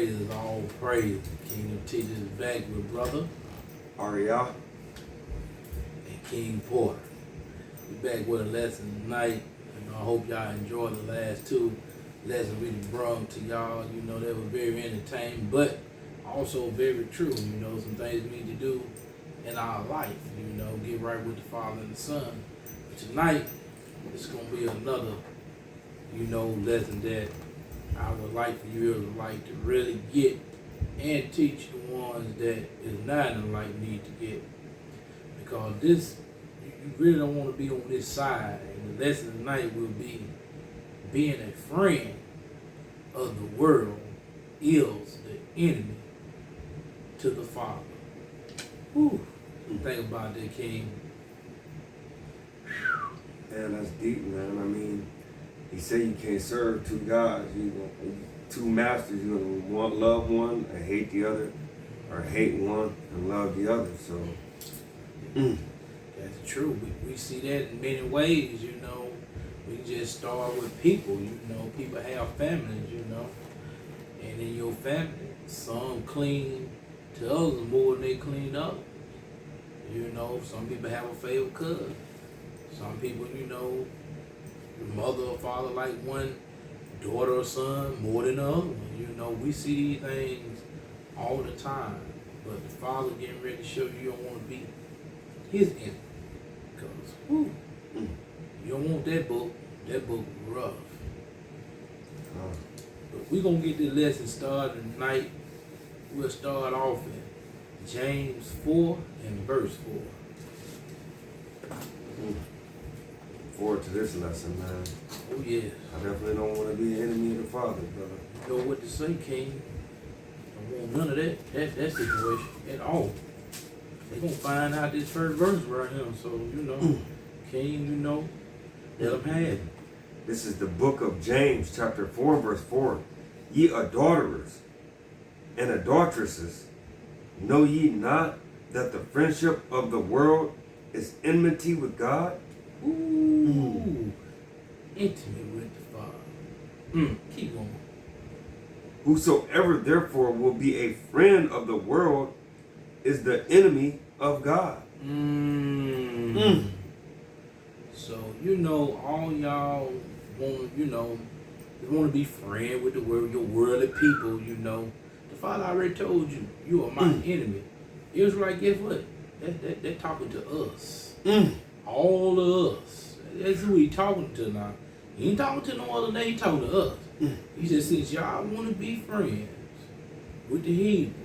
praises, all praise. King of Teachers is back with brother Aria. and King Porter. We back with a lesson tonight. I hope y'all enjoyed the last two lessons we brought to y'all. They were very entertaining, but also very true. Some things we need to do in our life. Get right with the Father and the Son. But tonight, it's gonna be another, lesson that I would like for you to to really get and teach the ones that is not in the light need to get. Because this, you really don't want to be on this side. And the lesson tonight will be being a friend of the world is the enemy to the Father. Whew. Think about that, King. Man, that's deep, man. I mean, he said you can't serve two gods. Two masters. You're gonna love one and hate the other, or hate one and love the other. So that's true. We see that in many ways. We can just start with people. People have families. And in your family, some clean to others more than they clean others. Some people have a favorite cousin. Some people, your mother or father like one daughter or son more than the other one. We see these things all the time. But the Father getting ready to show you don't want to be his enemy. Because, you don't want that book. That book is rough. But we're going to get this lesson started tonight. We'll start off in James 4 and verse 4. Forward to this lesson, man. Oh, yeah. I definitely don't want to be an enemy of the Father, brother. You know what to say, King. Don't want none of that situation at all. They going to find out this first verse right here. So, King, let them have it. This is the book of James, chapter 4, verse 4. Ye adulterers and adulteresses, know ye not that the friendship of the world is enmity with God? Ooh. Intimate with the Father. Keep going. Whosoever therefore will be a friend of the world is the enemy of God. So, all y'all want to be friend with the world, your worldly people, The Father already told you, you are my enemy. It was like, guess what? They're talking to us. All of us. That's who he talking to now. He ain't talking to no other name, he talking to us. He said, since y'all want to be friends with the heathen,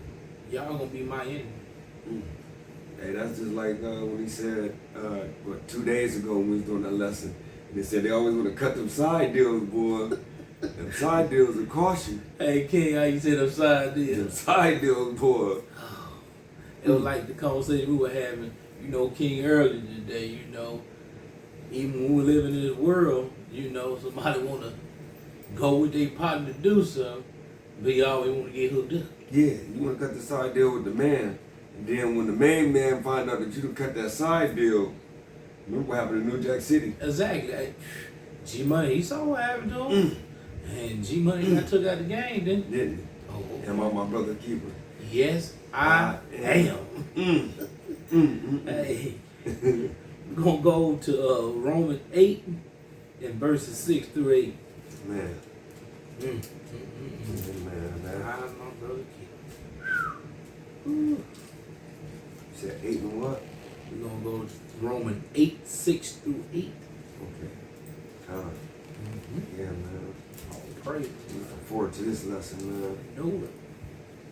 y'all gonna be my enemy. Hey, that's just like when he said, 2 days ago when we was doing that lesson, and they said they always want to cut them side deals, boy. Them side deals will cost you. Hey, King, how you say them side deals? Them side deals, boy. It was like the conversation we were having, King, earlier today, even when we're living in this world, somebody want to go with their partner to do something, but you always want to get hooked up. Yeah, you want to cut the side deal with the man, and then when the main man find out that you done cut that side deal, remember what happened in New Jack City? Exactly. G-Money, he saw what happened to him. And G-Money got took out the game, didn't he? Oh, okay. Am I my brother keeper? Yes, I am. Hey, we're going to go to Romans 8 and verses 6 through 8. Man. Man. I'm my brother keeper. You said 8 and what? We're going to go to Romans 8, 6 through 8. Okay. Yeah, man. All praise. Looking forward to this lesson, man. Know it.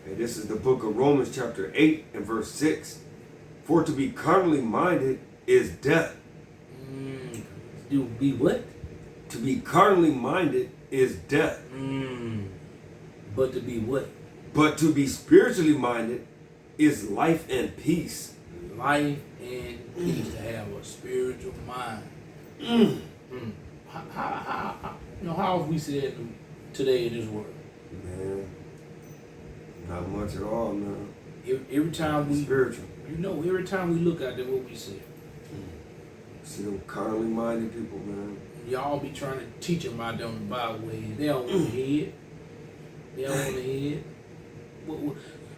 Hey, this is the book of Romans chapter 8 and verse 6. For to be carnally minded is death. To be what? To be carnally minded is death. But to be what? But to be spiritually minded is life and peace. Life and peace. To have a spiritual mind. How have we said today in this world? Man, not much at all, man. Every time we spiritual. Every time we look out there, what we see. See them carnally minded people, man. Y'all be trying to teach them out there on the byways. They don't want to hear it. They don't want to hear it.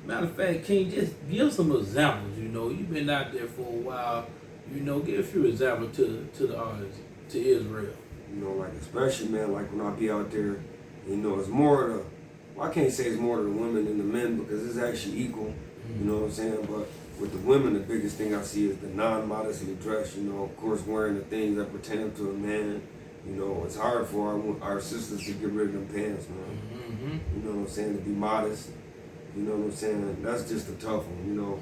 Matter of fact, King, just give some examples. You know, you've been out there for a while. You know, give a few examples to the audience, to Israel. You know, like especially, man, like when I be out there, you know, it's more to, well, I can't say it's more to the women than the men because it's actually equal. You know what I'm saying? But with the women, the biggest thing I see is the non-modestly dressed. You know, of course, wearing the things that pertain to a man. You know, it's hard for our sisters to get rid of them pants, man. You know what I'm saying? To be modest. You know what I'm saying? That's just a tough one, you know.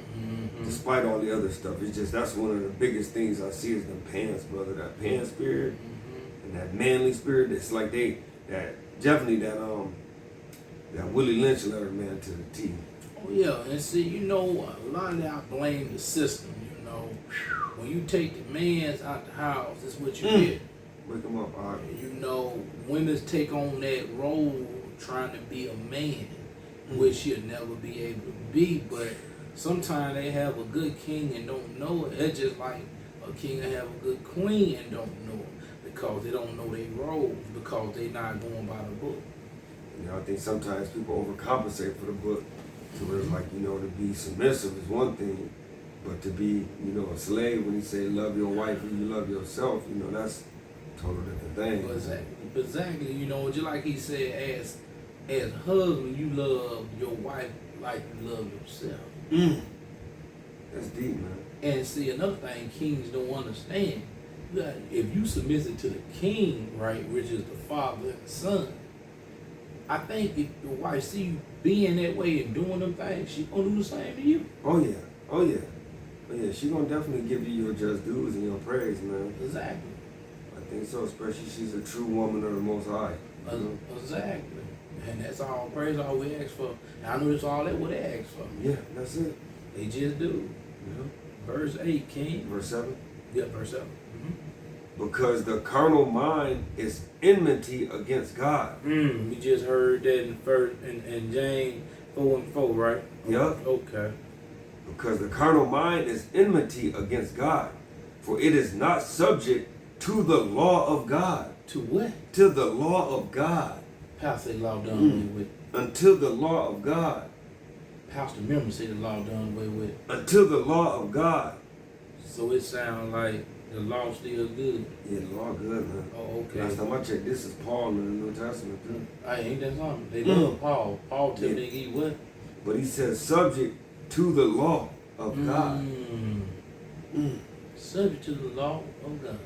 Despite all the other stuff, it's just that's one of the biggest things I see is them pants, brother. That pants spirit and that manly spirit. It's like definitely that Willie Lynch letter, man, to the T. Oh yeah, and see, you know, a lot of that blame the system. You know, when you take the man's out the house, that's what you get. Wake them up, all right. You know, women take on that role trying to be a man, which she'll never be able to be. But sometimes they have a good king and don't know it. It's just like a king will have a good queen and don't know it because they don't know their roles because they're not going by the book. You know, I think sometimes people overcompensate for the book. So it's like, you know, to be submissive is one thing, but to be, you know, a slave when you say love your wife and you love yourself, you know, that's a total different thing. Exactly. You know, just like he said, as husband, you love your wife like you love yourself. That's deep, man. And see, another thing kings don't understand, that if you submit to the king, right, which is the father and the son, I think if your wife see you being that way and doing them things, she gonna do the same to you. Oh yeah, oh yeah, oh yeah. She gonna definitely give you your just dues and your praise, man. Exactly. I think so, especially she's a true woman of the Most High. You know? Exactly. And that's all praise, all we ask for. And I know that's all that would ask for. Yeah, that's it. They just do. Yeah. Verse 8, King. Verse 7. Yeah, verse 7. Because the carnal mind is enmity against God. We just heard that in James 4:4, right? Yup. Okay. Because the carnal mind is enmity against God, for it is not subject to the law of God. To what? To the law of God. Pastor say law done away with. Until the law of God. Pastor member say the law done away with. Until the law of God. So it sounds like the law still good. Yeah, the law good, man. Oh, okay. Last time I checked, this is Paul in the New Testament, too. Ain't that something? They love Paul. Paul tell me he what? But he says subject to the law of God. Subject to the law of God.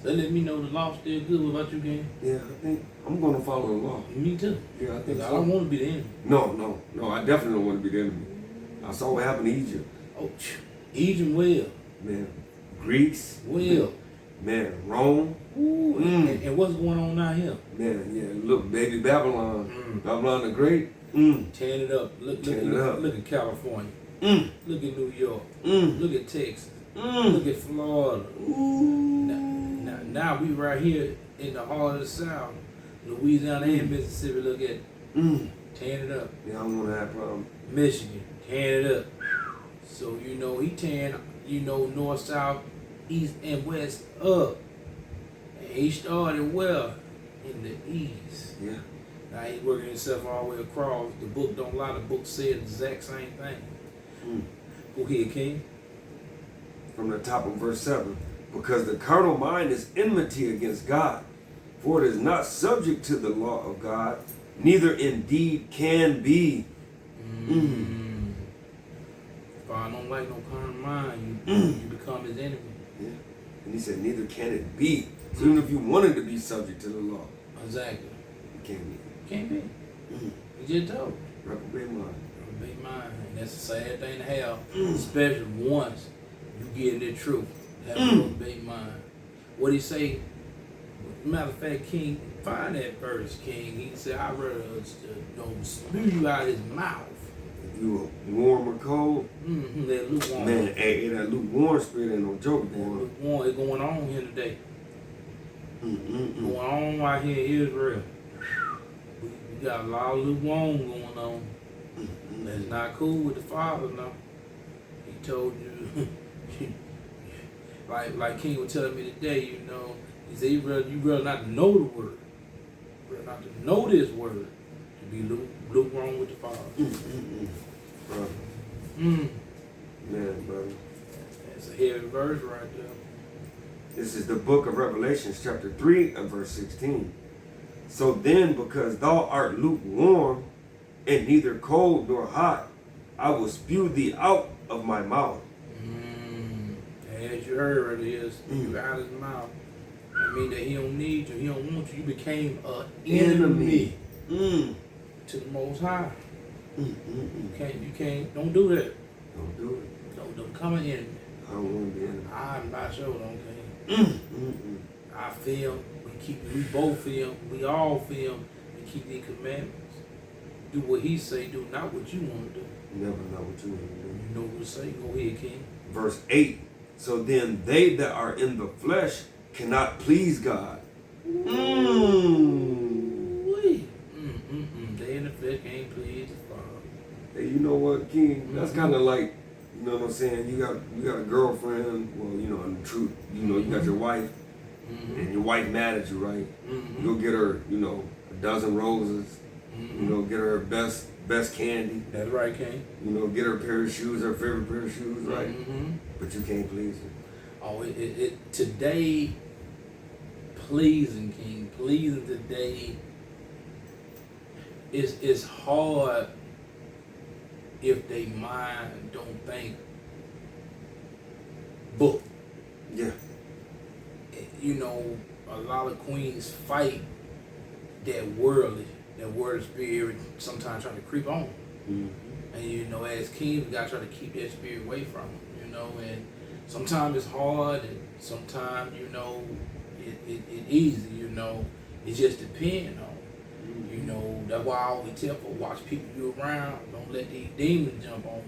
So let me know the law still good. What about you, King? Yeah, I think I'm going to follow the law. Me too. Yeah, I think I so. don't want to be the enemy. No, I definitely don't want to be the enemy. I saw what happened to Egypt. Oh, Egypt will. Man, Greece. Will. Man, Rome. Ooh, and what's going on out here? Man, yeah, look, baby Babylon. Babylon the Great. Tearing it up. Look at California. Look at New York. Look at Texas. Look at Florida. Now we right here in the heart of the South, Louisiana and Mississippi. Look at tearing it up. Yeah, I don't want to have problem. Michigan tearing it up. So you know he tearing north, south, east, and west up. And he started well in the east. Yeah. Now he's working himself all the way across. The book don't lie. The book said the exact same thing. Go ahead, King. From the top of verse 7. Because the carnal mind is enmity against God, for it is not subject to the law of God, neither indeed can be. If I don't like no carnal mind, you become his enemy. Yeah. And he said, neither can it be. So even if you wanted to be subject to the law, Exactly. you can't be. Can't be. You just told. Reprobate mind. Reprobate mind. And that's a sad thing to have, especially once you get the truth. Have a reprobate mind. What he say? Matter of fact, King, find that verse, King. He said, I'd rather spew you out his mouth. If you were warm or cold, That lukewarm. man, hey, that lukewarm spirit ain't no joke, boy. Lukewarm is going on here today. Going on right here in Israel. We got a lot of lukewarm going on. That's not cool with the Father now. He told you, like King was telling me today, you know, he said you rather not to know the word. You rather not to know this word. To be lukewarm with the Father. Brother. Mm. Man, brother. That's a heavy verse right there. This is the book of Revelations, chapter 3 and verse 16. So then, because thou art lukewarm, and neither cold nor hot, I will spew thee out of my mouth. As you heard right here, spew out his mouth. That means that he don't need you, he don't want you. You became an enemy to the Most High. You can't, don't do that. Don't do it. Don't come an enemy. I don't want to be enemy. I'm not sure, I film, we both film, we all film, and keep the commandments. Do what he say, do not what you want to do. Never know what you want to do. You know what to say, go ahead, King. Verse 8. So then they that are in the flesh cannot please God. They in the flesh can't please the Father. Hey, you know what, King? That's kind of like, you know what I'm saying? You got a girlfriend. Well, you know, in the truth, you know, you got your wife, and your wife mad at you, right? You go get her, you know, a dozen roses. You know, get her best candy. That's right, King. You know, get her a pair of shoes, her favorite pair of shoes, right? But you can't please her. Oh, today, pleasing, King, pleasing today is hard if they mind don't think book. Yeah. You know, a lot of queens fight that worldly spirit, sometimes trying to creep on. And you know, as kings, we gotta try to keep that spirit away from them. You know, and sometimes it's hard, and sometimes you know it easy. You know, it just depends on. You know, that's why I always tell people, watch people you around. Don't let these demons jump on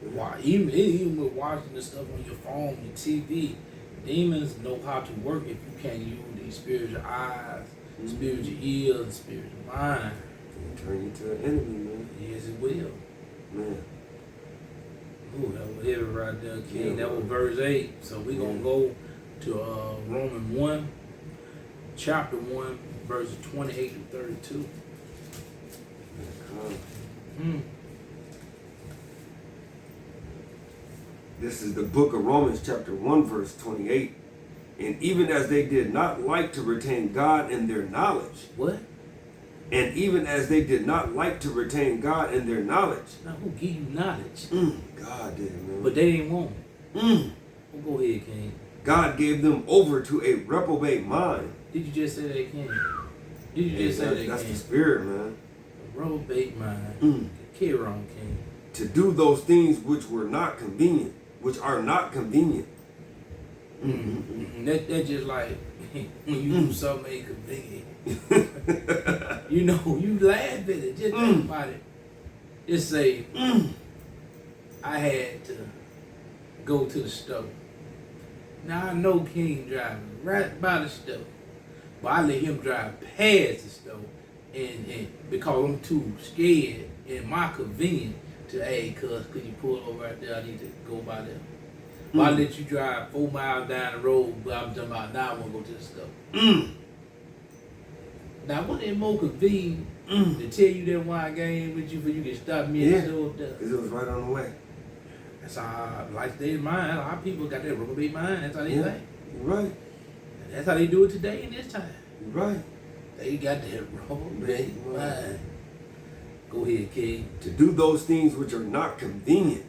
you. Why? Even with watching the stuff on your phone, your TV, demons know how to work if you can't use these spiritual eyes, spiritual ears, spiritual mind. It'll turn you to an enemy, man. Yes, it will. Man. Ooh, that was heavy right there, King. Yeah, that was verse 8. So we're going to go to Romans 1, chapter 1, verses 28 to 32. This is the book of Romans, chapter 1, verse 28. And even as they did not like to retain God in their knowledge. What? And even as they did not like to retain God in their knowledge. Now, who give you knowledge? God did, man. But they didn't want it. Well, go ahead, King. God gave them over to a reprobate mind. Did you just say that, King? Did you just say that, King? That's the spirit, man. A reprobate mind. Carry on, King. To do those things which were not convenient, which are not convenient. That's just like when you do something ain't convenient. You know, you laugh at it. Just think about it. Just say, I had to go to the stove. Now I know King driving right by the stove, but I let him drive past the stove, and because I'm too scared and my convenience to, hey, cuz, could you pull over right there? I need to go by there. But I let you drive 4 miles down the road, but I'm talking about now I want to go to the stove. Now, wasn't it more convenient to tell you that wine game with you so you can stop me at the store up there? Because it was right on the way. That's how life stays mind. A lot of people got that reprobate mind. That's how they think. You're right. And that's how they do it today in this time. You're right. They got that reprobate mind. Go ahead, King. To do those things which are not convenient,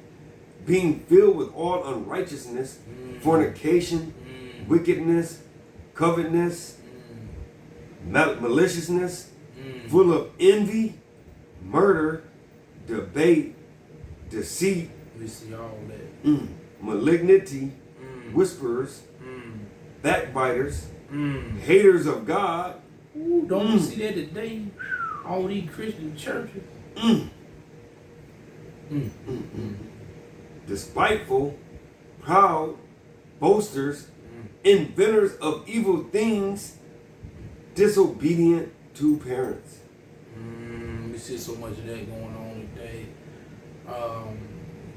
being filled with all unrighteousness, fornication, wickedness, covetousness, maliciousness, full of envy, murder, debate, deceit, We see all that. malignity, whisperers, backbiters, haters of God. Ooh, don't you see that today? All these Christian churches. Despiteful, proud, boasters, inventors of evil things, disobedient to parents. We see so much of that going on today.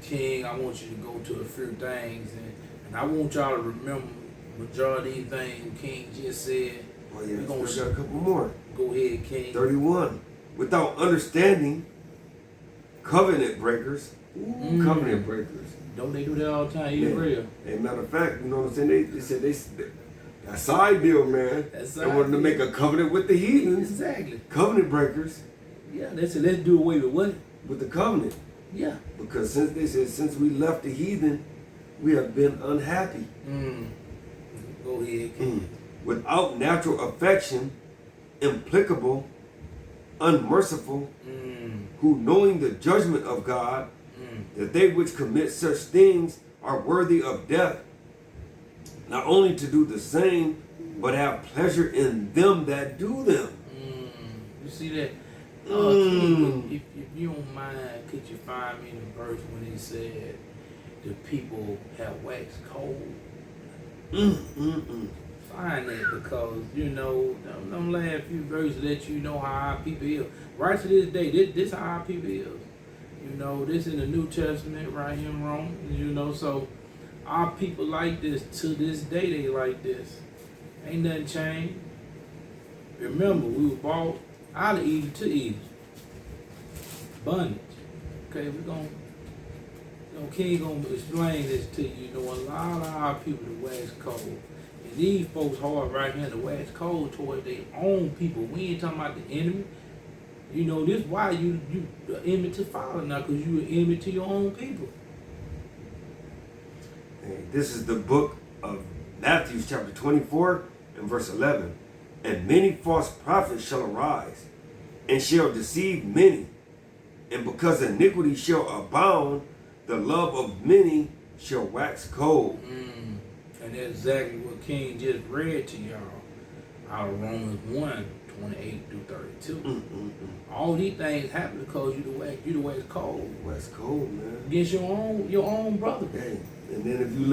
King, I want you to go to a few things, and I want y'all to remember majority of these things King just said. Oh yeah, we gonna still got a couple more. Go ahead, King. 31. without understanding, covenant breakers. Ooh, covenant breakers. Don't they do that all the time? You real. As a matter of fact, you know what I'm saying? They said that side deal, man. They wanted to make a covenant with the heathens. Exactly. Covenant breakers. Yeah, they said let's do away with what? With the covenant. Yeah. Because since we left the heathen, we have been unhappy. Go ahead, King. Without natural affection, implicable, unmerciful, who knowing the judgment of God, that they which commit such things are worthy of death, not only to do the same, but have pleasure in them that do them. You see that? King, if you don't mind, could you find me the verse when he said the people have waxed cold? Find that, because you know them last few verses let you know how our people is. Right to this day, this how our people is. You know, this in the New Testament right here in Rome. You know, so our people like this to this day. They like this. Ain't nothing changed. Remember, we were bought out of Egypt to Egypt. Bondage. Okay, King gonna explain this to you. You know, a lot of our people the wax cold. And these folks hard right here the wax cold toward their own people. We ain't talking about the enemy. You know, this why you the enemy to Father now, because you an enemy to your own people. This is the book of Matthew chapter 24 and verse 11. And many false prophets shall arise, and shall deceive many. And because iniquity shall abound, the love of many shall wax cold. And that's exactly what King just read to y'all out of Romans 1:28 through 32. All these things happen because you the wax cold. Wax cold, man. Against your own brother. Hey. And then if you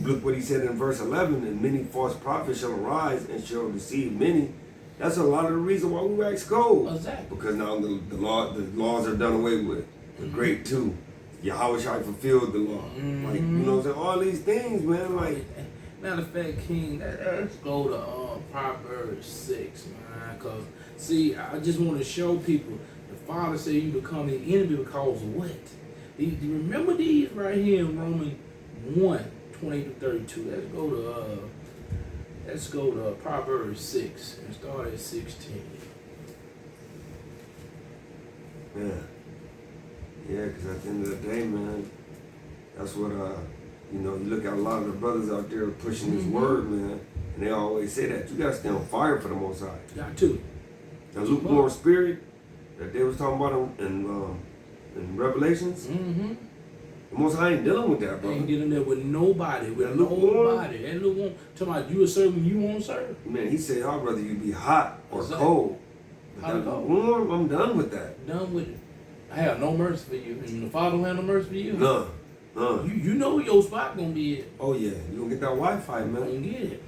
look what he said in verse 11, and many false prophets shall arise and shall deceive many. That's a lot of the reason why we wax cold. Exactly. Because now the laws are done away with. The great two. Yahweh shall fulfill the law. Like, you know what I'm saying? All these things, man. Like, matter of fact, King, let's go to Proverbs 6, man. Because, see, I just want to show people the Father said you become the enemy because of what? Remember these right here in Romans 1:20-32. Let's go to Proverbs 6 and start at 16. Yeah, because at the end of the day, man, that's what, you know, you look at a lot of the brothers out there pushing this word, man, and they always say that. You got to stay on fire for the Most High. Got to. The lukewarm spirit that they was talking about in Revelations, the Most High ain't dealing with that, bro. Ain't dealing there with nobody, That little one, talking about you a serve when you won't serve. Man, he said, I'd rather you be hot or cold. Hot or cold. Warm, I'm done with that. Done with it. I have no mercy for you. And the Father will have no mercy for you. None. You know where your spot gonna be at. Oh yeah, you gonna get that Wi-Fi, man. Gonna get it.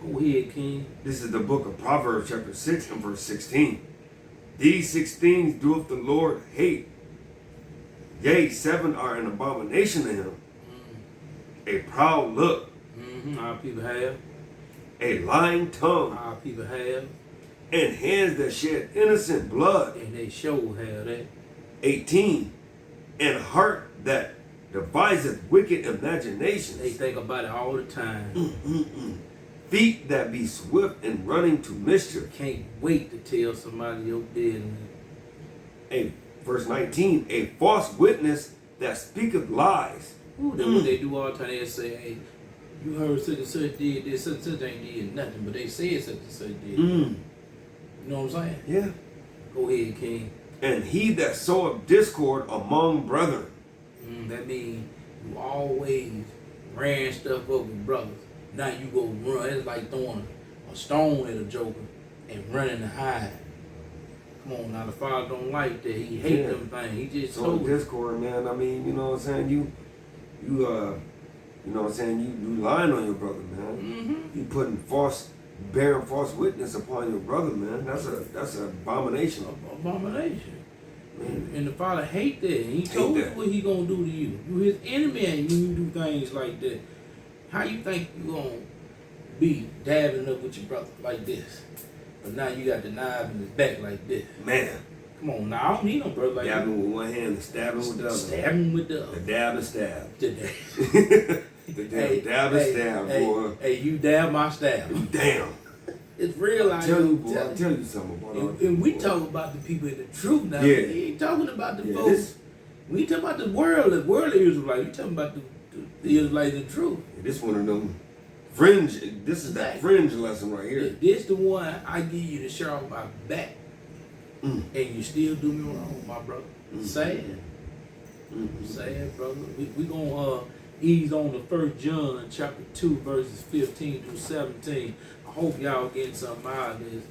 Go ahead, King. This is the book of Proverbs chapter 6 and verse 16. These 6 things doeth the Lord hate. Yea, 7 are an abomination to him. A proud look. Our people have. A lying tongue. Our people have. And hands that shed innocent blood. And they sure have that. 18. And heart that deviseth wicked imaginations. They think about it all the time. Feet that be swift in running to mischief. Can't wait to tell somebody your business. Verse 19, a false witness that speaketh lies. That's what they do all the time. They say, hey, you heard such and such did this, such and such ain't did nothing, but they said such and such did. You know what I'm saying? Yeah. Go ahead, King. And he that soweth discord among brethren. That means you always ran stuff up with brothers. Now you go run. It's like throwing a stone at a joker and running to hide. Come on, now the Father don't like that. He hate them things. He just told discord, man. I mean, you know what I'm saying? You know what I'm saying? You lying on your brother, man. You putting bearing false witness upon your brother, man. That's an abomination. Abomination. And the Father hate that. He told you what he gonna do to you. You his enemy, and you do things like that. How you think you gonna be dabbing up with your brother like this? But now you got the knife in his back like this. Man. Come on, now I don't need no brother like Dabbing you. with one hand and stabbing with the other. Stabbing with the The other. dab and stab. Today. The damn dab and stab, boy. Hey, you dab my stab. Damn. It's real I out tell here. you, boy. I tell you something about all And we boy. talk about the people in the truth now. Yeah. We ain't talking about the Yeah, folks. this- We ain't talking about the world Israelites. We talking about the Israelites in truth. This one of them fringe. This is that Exactly. fringe lesson right here. This the one I give you to show off my back. Mm. And you still do me wrong, my brother. Mm. Sad. Mm-hmm. Sad, brother. We gonna ease on the 1 John chapter 2 verses 15 through 17. I hope y'all getting something out of this.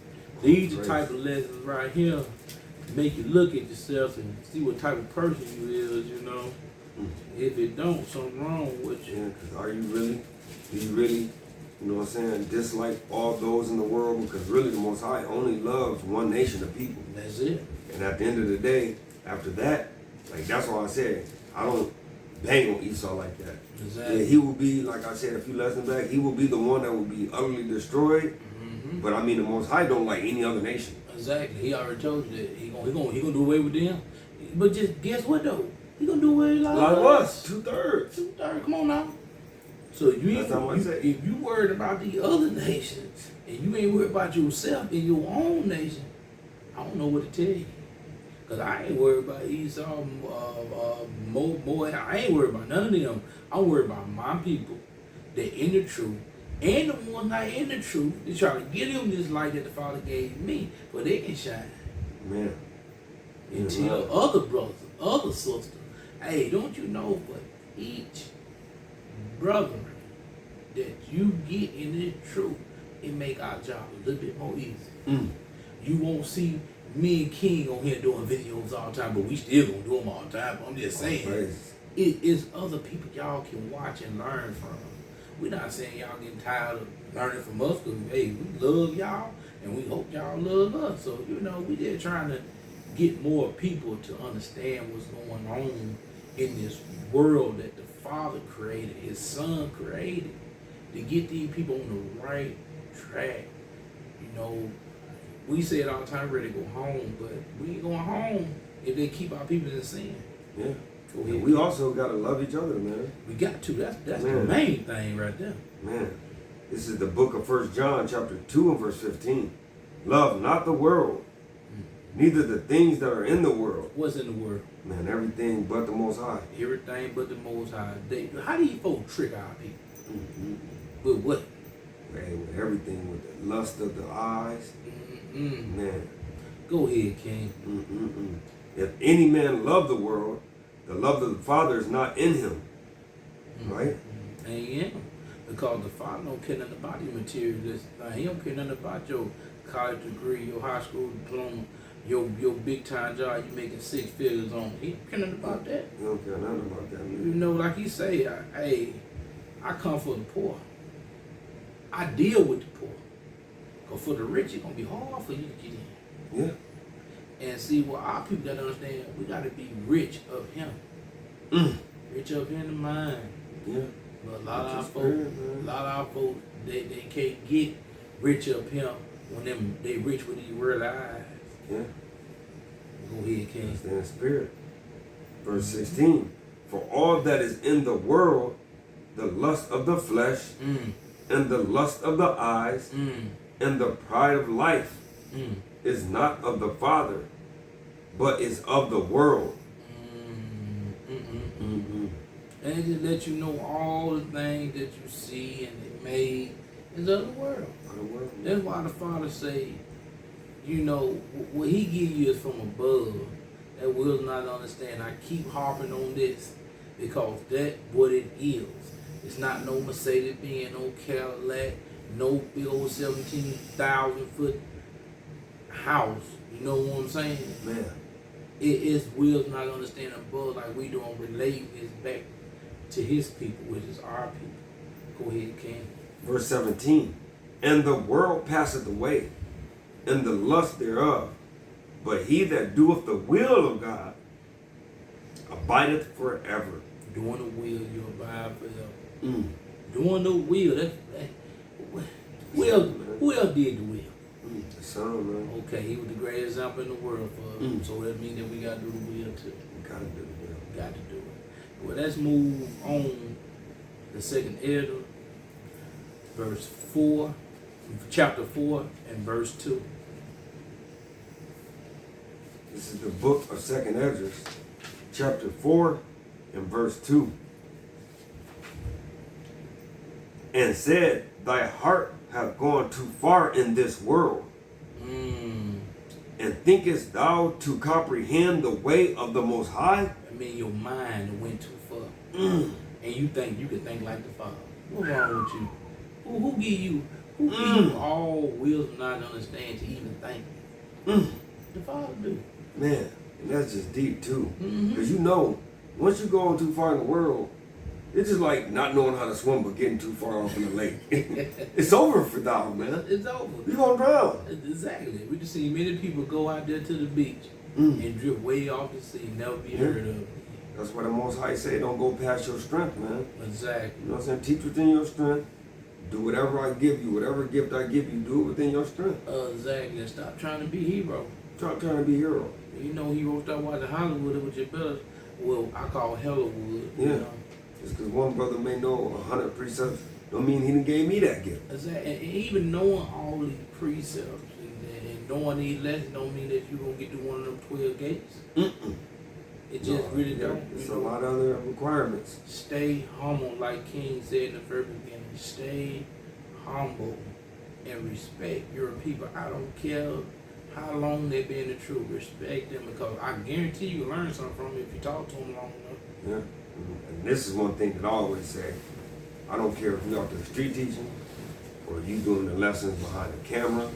These the type of lessons right here make you look at yourself and see what type of person you is, you know. Mm. If it don't, something wrong with you. Yeah, because are you really, do you really, you know what I'm saying, dislike all those in the world? Because really the Most High only loves one nation of people. That's it. And at the end of the day, after that, like that's why I said, I don't bang on Esau like that. Exactly. Yeah, he will be, like I said a few lessons back, he will be the one that will be utterly destroyed. Mm-hmm. But I mean, the Most High don't like any other nation. Exactly. He already told you that he gonna do away with them. But just guess what though? He gonna do away with A lot of us, 2/3. 2/3. Come on now. So you ain't, That's how I say. if you worried about the other nations and you ain't worried about yourself in your own nation, I don't know what to tell you. Cause I ain't worried about Esau, Moab. I ain't worried about none of them. I'm worried about my people that in the truth and the ones not in the truth. They try to give them this light that the Father gave me, but they can shine. Man. And Yeah, tell right. other brothers, other sisters, hey, don't you know for each brother that you get in the truth, it make our job a little bit more easy. Mm. You won't see me and King on here doing videos all the time, but we still gonna do them all the time. I'm just saying, Praise. it is other people y'all can watch and learn from. We're not saying y'all getting tired of learning from us, because hey, we love y'all and we hope y'all love us. So you know, we just trying to get more people to understand what's going on in this world that the Father created, His Son created, to get these people on the right track. You know, we say it all the time, ready to go home, but we ain't going home if they keep our people in sin. Yeah. Go And ahead. we also got to love each other, man. We got to. That's the Man. main thing right there. Man. This is the book of 1 John chapter 2 and verse 15. Love not the world, neither the things that are in the world. What's in the world? Man, everything but the Most High. Everything but the Most High. How do you folks trick our people? Mm-hmm. With what? Man, with everything, with the lust of the eyes. Mm-mm. Man. Go ahead, King. Mm-mm-mm. If any man love the world, the love of the Father is not in him. Right? And yeah, because the Father don't care nothing about your materialist. He don't care nothing about your college degree, your high school diploma, your big time job you making 6 figures on. He don't care nothing about that. You don't care nothing about that, You man. know, like you say, I come for the poor. I deal with the poor. Because for the rich, it's going to be hard for you to get in. Yeah. And see, what our people got to understand, we got to be rich of Him. Mm. Rich of Him in mind. Yeah. But a lot of our That's folks, spirit, man. they can't get rich of Him when they rich with these worldly eyes. Yeah. Go ahead, King. Stay in spirit. Verse 16. For all that is in the world, the lust of the flesh, Mm, and the lust of the eyes, mm, and the pride of life, mm, is not of the Father, but is of the world. mm. And it just let you know all the things that you see and they made is of the world. Of the world. That's why the Father say, you know, what He give you is from above. That will not understand. I keep harping on this because that's what it is. It's not no Mercedes Benz, no Cadillac, no big old 17,000 foot house. You know what I'm saying? Man. It is will not understand above like we doing relating this back to His people, which is our people. Go ahead, King. Verse 17. And the world passeth away, and the lust thereof. But he that doeth the will of God abideth forever. Doing the will, you abide forever. Mm. Doing the will. Who else did the will? The Son, man. Okay, he was the greatest example in the world for us. So that means that we got to do the will too. We gotta do the will. Got to do it. Well, let's move on. The second Ezra, verse 4, chapter 4 and verse 2. This is the book of 2nd Ezra, chapter 4 and verse 2. And said, thy heart hath gone too far in this world. And thinkest thou to comprehend the way of the Most High? I mean, your mind went too far. And you think you can think like the Father. What's wrong with you? Who give you all wisdom, not understand to even think? The Father do. Man, and that's just deep too. Mm-hmm. Because you know, once you go on too far in the world, it's just like not knowing how to swim but getting too far off in the lake. It's over for thou, man. It's over. You're gonna drown. Exactly. We just see many people go out there to the beach and drift way off the sea, never be heard of. That's why the Most High say, don't go past your strength, man. Exactly. You know what I'm saying? Teach within your strength. Do whatever I give you, whatever gift I give you, do it within your strength. Exactly. Stop trying to be hero. Stop trying to be hero. You know, heroes start watching Hollywood with your better. Well, I call Hollywood. Yeah. You know? Just because one brother may know 100 precepts, don't mean he done gave me that gift. Exactly. And even knowing all these precepts and knowing these lessons don't mean that you're going to get to one of them 12 gates. It just really don't. It's a lot of other requirements. Stay humble, like King said in the very beginning. Stay humble and respect your people. I don't care how long they've been in the truth. Respect them, because I guarantee you learn something from them if you talk to them long enough. Yeah. And this is one thing that I always say. I don't care if you're out there street teaching, or you doing the lessons behind the camera,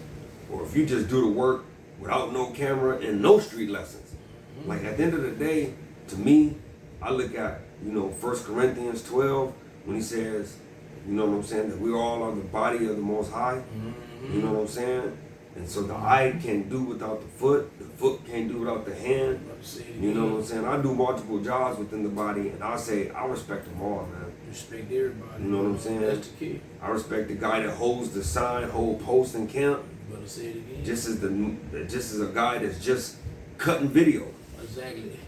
or if you just do the work without no camera and no street lessons. Like at the end of the day, to me, I look at, 1 Corinthians 12, when he says, you know what I'm saying, that we all are the body of the Most High. You know what I'm saying? And so the eye can't do without the foot can't do without the hand. You know what I'm saying? I do multiple jobs within the body, and I say I respect them all, man. Respect everybody. You know what I'm saying? That's the key. I respect the guy that holds the sign, hold post in camp. You better say it again. Just as a guy that's just cutting video. Exactly.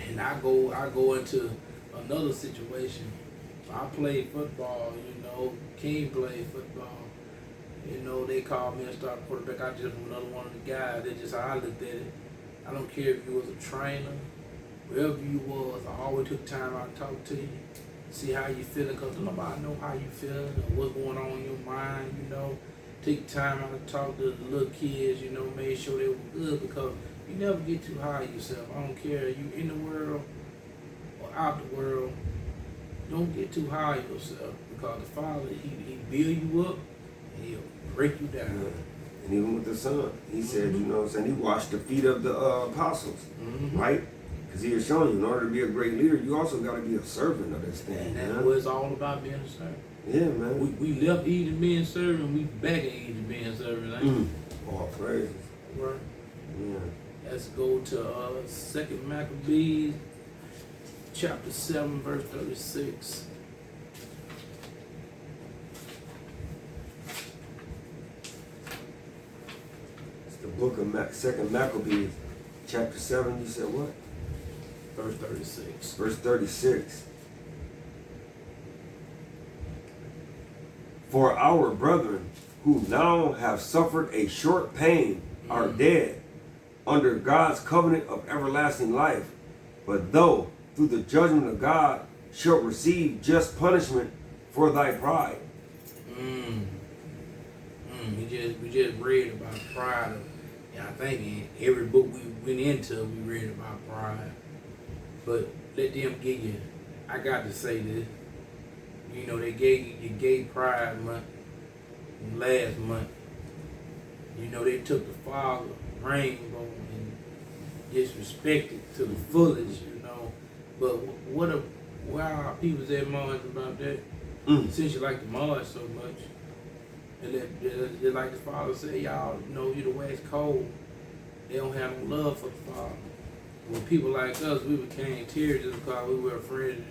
And I go into another situation. I play football, King played football. They called me a star quarterback. I just another one of the guys. That's just how I looked at it. I don't care if you was a trainer, wherever you was, I always took time out to talk to you, see how you feeling, because nobody know how you feeling or what's going on in your mind, Take time out to talk to the little kids, made sure they were good, because you never get too high yourself. I don't care if you in the world or out the world, don't get too high yourself, because the Father, he build you up and he'll break you down. Yeah. And even with the Son, he said, you know what I'm saying, he washed the feet of the apostles, right? Because he was showing you, in order to be a great leader, you also got to be a servant of this thing, And man. that's what it's all about, being a servant. Yeah, man. We left Egypt being servant, we back in Egypt being servant. All praises. Right. Yeah. Let's go to 2 Maccabees, chapter 7, verse 36. The book of 2nd Maccabees, chapter 7, you said what? Verse 36. Verse 36. For our brethren who now have suffered a short pain are dead under God's covenant of everlasting life, but thou, through the judgment of God, shalt receive just punishment for thy pride. We just read about pride. I think in every book we went into, we read about pride. But let them give you. I got to say this. They gave you gay pride month last month. They took the Father rainbow and disrespected to the fullest. But why are people that much about that? Since you like the march so much. And that, like the Father said, y'all, you the West Cold. They don't have no love for the Father. When people like us, we became tears just because we were afraid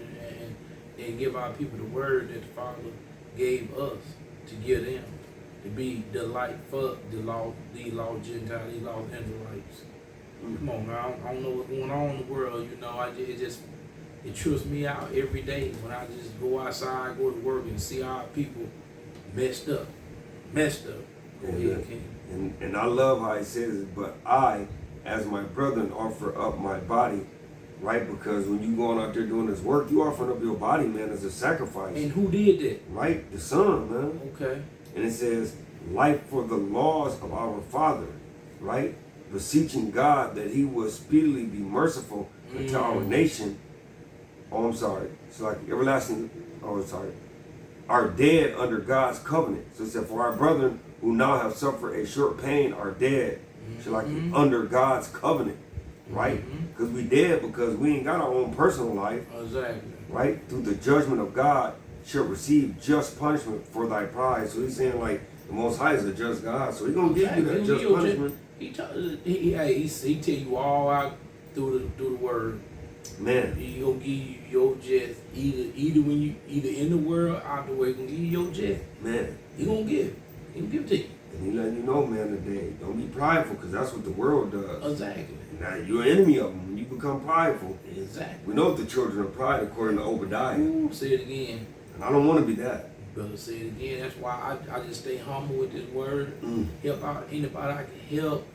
and give our people the word that the Father gave us to give them. to be the light for the lost Gentiles, these lost Israelites. Come on, man. I don't know what's going on in the world. You know, it trips me out every day when I just go outside, go to work, and see our people messed up. Go ahead, King. And I love how he says it, but I, as my brethren, offer up my body, right? Because when you going out there doing this work, you offering up your body, man, as a sacrifice. And who did that? Right? The Son, man. Okay. And it says, life for the laws of our Father, right? Beseeching God that he will speedily be merciful unto our nation. Oh, I'm sorry. It's like everlasting, are dead under God's covenant. So it said, for our brethren who now have suffered a short pain are dead. So like under God's covenant, right? Because we dead because we ain't got our own personal life. Exactly. Right? Through the judgment of God shall receive just punishment for thy pride. So he's saying like the Most High is a just God. So he's going to give you that just punishment. He tell you all out through the word. Man. He gonna give you your just either when you in the world out the way, he gonna give you your just. Man. He gonna give it to you. And he letting you know, man, today, don't be prideful, because that's what the world does. Exactly. Now you're an enemy of them when you become prideful. Exactly. We know the children of pride according to Obadiah. Ooh, say it again. And I don't want to be that. Brother, say it again. That's why I just stay humble with this word. Help out anybody I can help.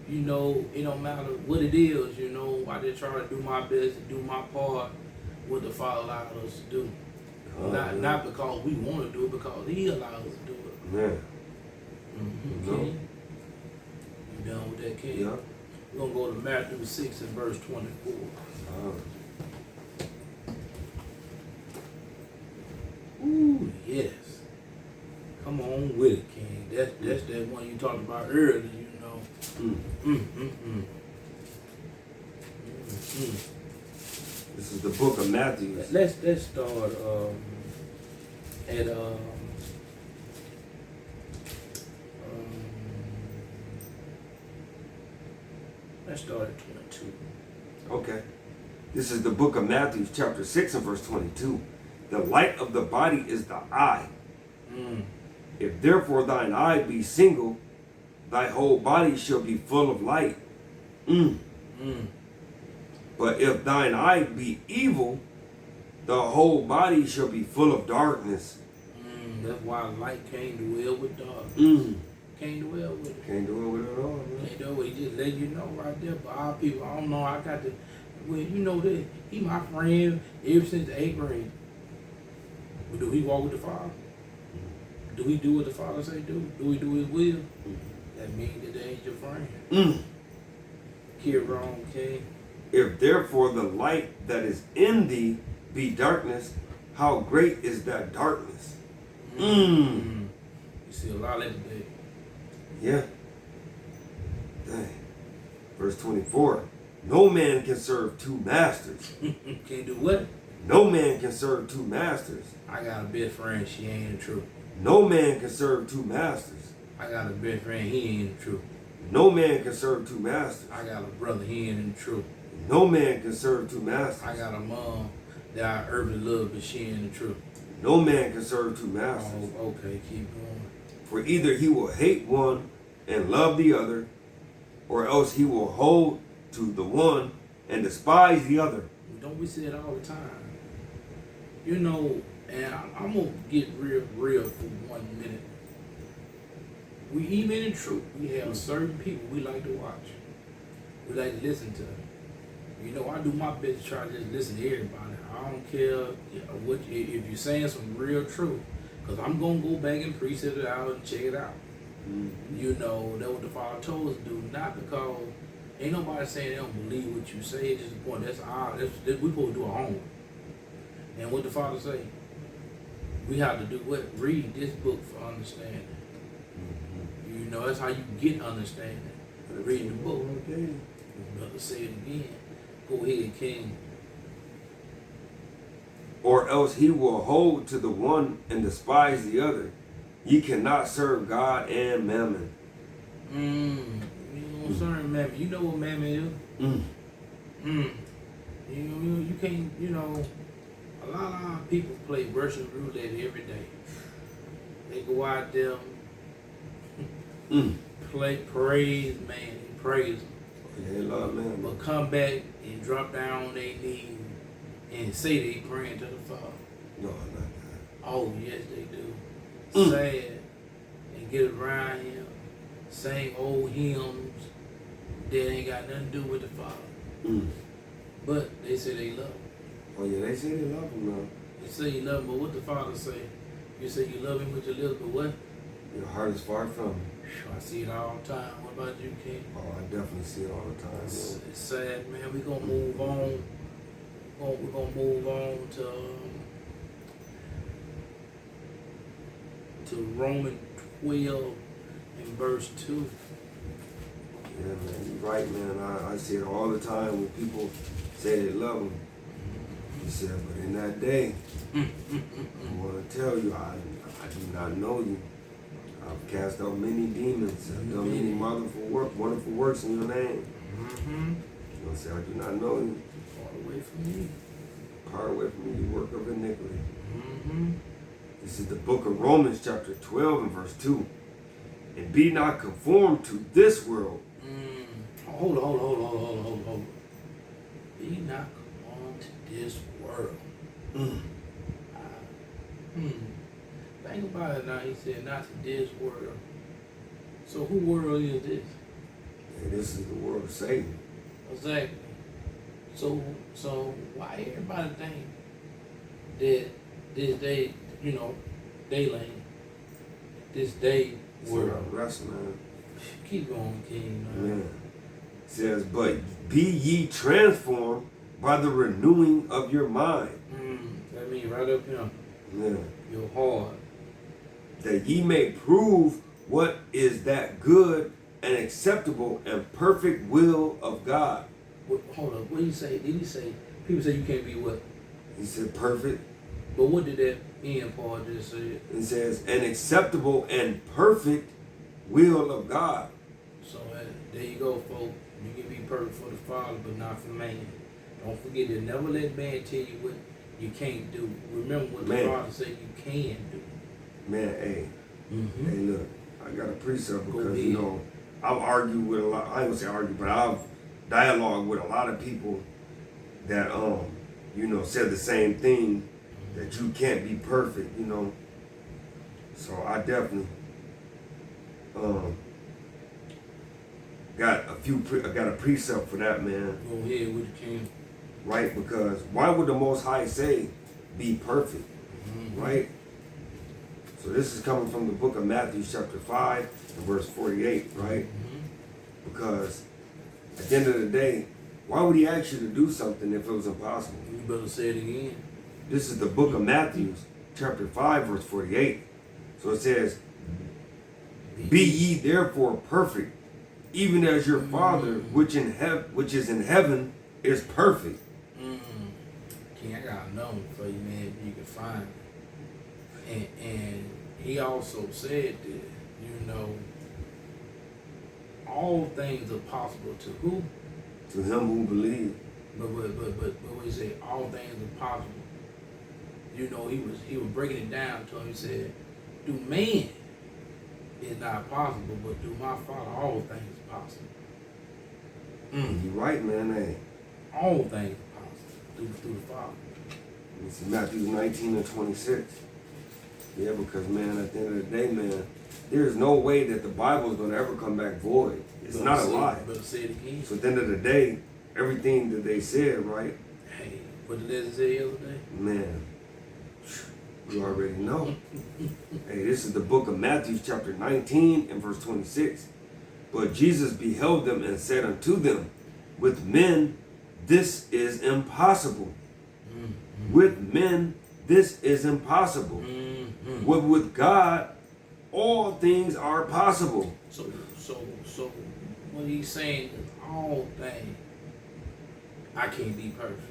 You know, it don't matter what it is, you know, I just try to do my best to do my part, what the Father allowed us to do. Not because we want to do it, because he allowed us to do it. Man. King? You done with that, King? Yeah. We're going to go to Matthew 6 and verse 24. Ooh, yes. Come on with it, King. That's that one you talked about earlier, you know. This is the book of Matthew. Let's start at let's start at 22. Okay. This is the book of Matthew, chapter 6 and verse 22. The light of the body is the eye. If therefore thine eye be single, thy whole body shall be full of light. But if thine eye be evil, the whole body shall be full of darkness. That's why light can't dwell with darkness. Can't dwell with it. Can't do it with it all, man. Can't do it. He just let you know right there. But our people, I don't know. I got to. Well, you know that he my friend ever since the 8th grade. But do he walk with the Father? Do we do what the Father say do? Do we do his will? That means that they ain't your friend. Hear wrong, King. If therefore the light that is in thee be darkness, how great is that darkness? You see a lot of that today. Yeah. Dang. Verse 24. No man can serve two masters. Can't do what? No man can serve two masters. I got a best friend, she ain't the truth. No man can serve two masters. I got a best friend, he ain't the truth. No man can serve two masters. I got a brother, he ain't in the truth. No man can serve two masters. I got a mom that I earthly love, but she ain't the truth. No man can serve two masters. Oh, okay, keep going. For either he will hate one and love the other, or else he will hold to the one and despise the other. Don't we say it all the time? You know, and I'm going to get real for 1 minute. We even in truth, we have certain people we like to watch. We like to listen to. You know, I do my best to try to just listen to everybody. I don't care what if you're saying some real truth, because I'm going to go back and precept it out and check it out. You know, that's what the Father told us to do, not because ain't nobody saying they don't believe what you say. It's just the point. That's we supposed to do our homework. And what the Father say? We have to do what? Read this book for understanding. You know, that's how you get understanding. Read the book. Brother, say it again. Go ahead, King. Or else he will hold to the one and despise the other. Ye cannot serve God and mammon. You know, serve mammon. You know what mammon is? You can't, you know, a lot of people play Russian roulette every day. They go out there, praise man, and praise him. Yeah, Lord, man. But come back and drop down on their knees and say they praying to the Father. No, not that. Oh, yes, they do. Sad. And get around him, sing old hymns that ain't got nothing to do with the Father. But they say they love him. Oh, yeah, they say they love him now. You say you love him, but what the Father say? You say you love him with your lips, but what? Your heart is far from him. I see it all the time. What about you, King? Oh, I definitely see it all the time, It's, man. it's sad, man. We're gonna move on. We're gonna move on to Romans 12 and verse 2. Yeah, man, you're right, man. I see it all the time when people say they love him. He said, but in that day, I want to tell you, I do not know you. I've cast out many demons. I've done many wonderful works in your name. You know, say, I do not know you. Far away from me. Far away from me, you work of iniquity. This is the book of Romans, chapter 12 and verse 2. And be not conformed to this world. Hold on. Be not conformed to this world. Think about it now. He said not to this world. So who world is this? And this is the world of Satan. Exactly. So why everybody think that this day, day lane, this day World world? of rest, man. Keep going, King, man. Yeah. It says, but be ye transformed by the renewing of your mind. That means right up here, Yeah. your heart. That ye may prove what is that good and acceptable and perfect will of God. Hold up, what did he say? Did he say, people say you can't be what? He said perfect. But what did that end part just say? It says, an acceptable and perfect will of God. So there you go, folks. You can be perfect for the Father, but not for man. Don't forget to never let man tell you what you can't do. Remember what the Father said you can do. Man, hey. Hey, look, I got a precept Go because, ahead. I've argued with a lot, I ain't gonna say argue, but I've dialogued with a lot of people that, said the same thing, that you can't be perfect, So I definitely got a precept for that, man. Go ahead with the King. Right? Because why would the Most High say be perfect? Right? So this is coming from the book of Matthew chapter 5 and verse 48, right? Because at the end of the day, why would he ask you to do something if it was impossible? You better say it again. This is the book of Matthew chapter 5 verse 48. So it says, be ye therefore perfect, even as your Father which is in heaven is perfect. King, I got a number for you, man, if you can find it. And he also said that, all things are possible to who? To him who believes. But when he said all things are possible, he was breaking it down to him. He said, "Do man is not possible, but do my Father all things are possible." You're right, man. Hey. All things are possible through the Father. This is Matthew 19 and 26. Yeah, because, man, at the end of the day, man, there is no way that the Bible is going to ever come back void. It's not a lie. Better say it again. So at the end of the day, everything that they said, right? Hey, what did they say the other day? Man, you already know. Hey, this is the book of Matthew chapter 19 and verse 26. But Jesus beheld them and said unto them, with men this is impossible. With men this is impossible. But with God all things are possible. So what he's saying is all things. I can't be perfect.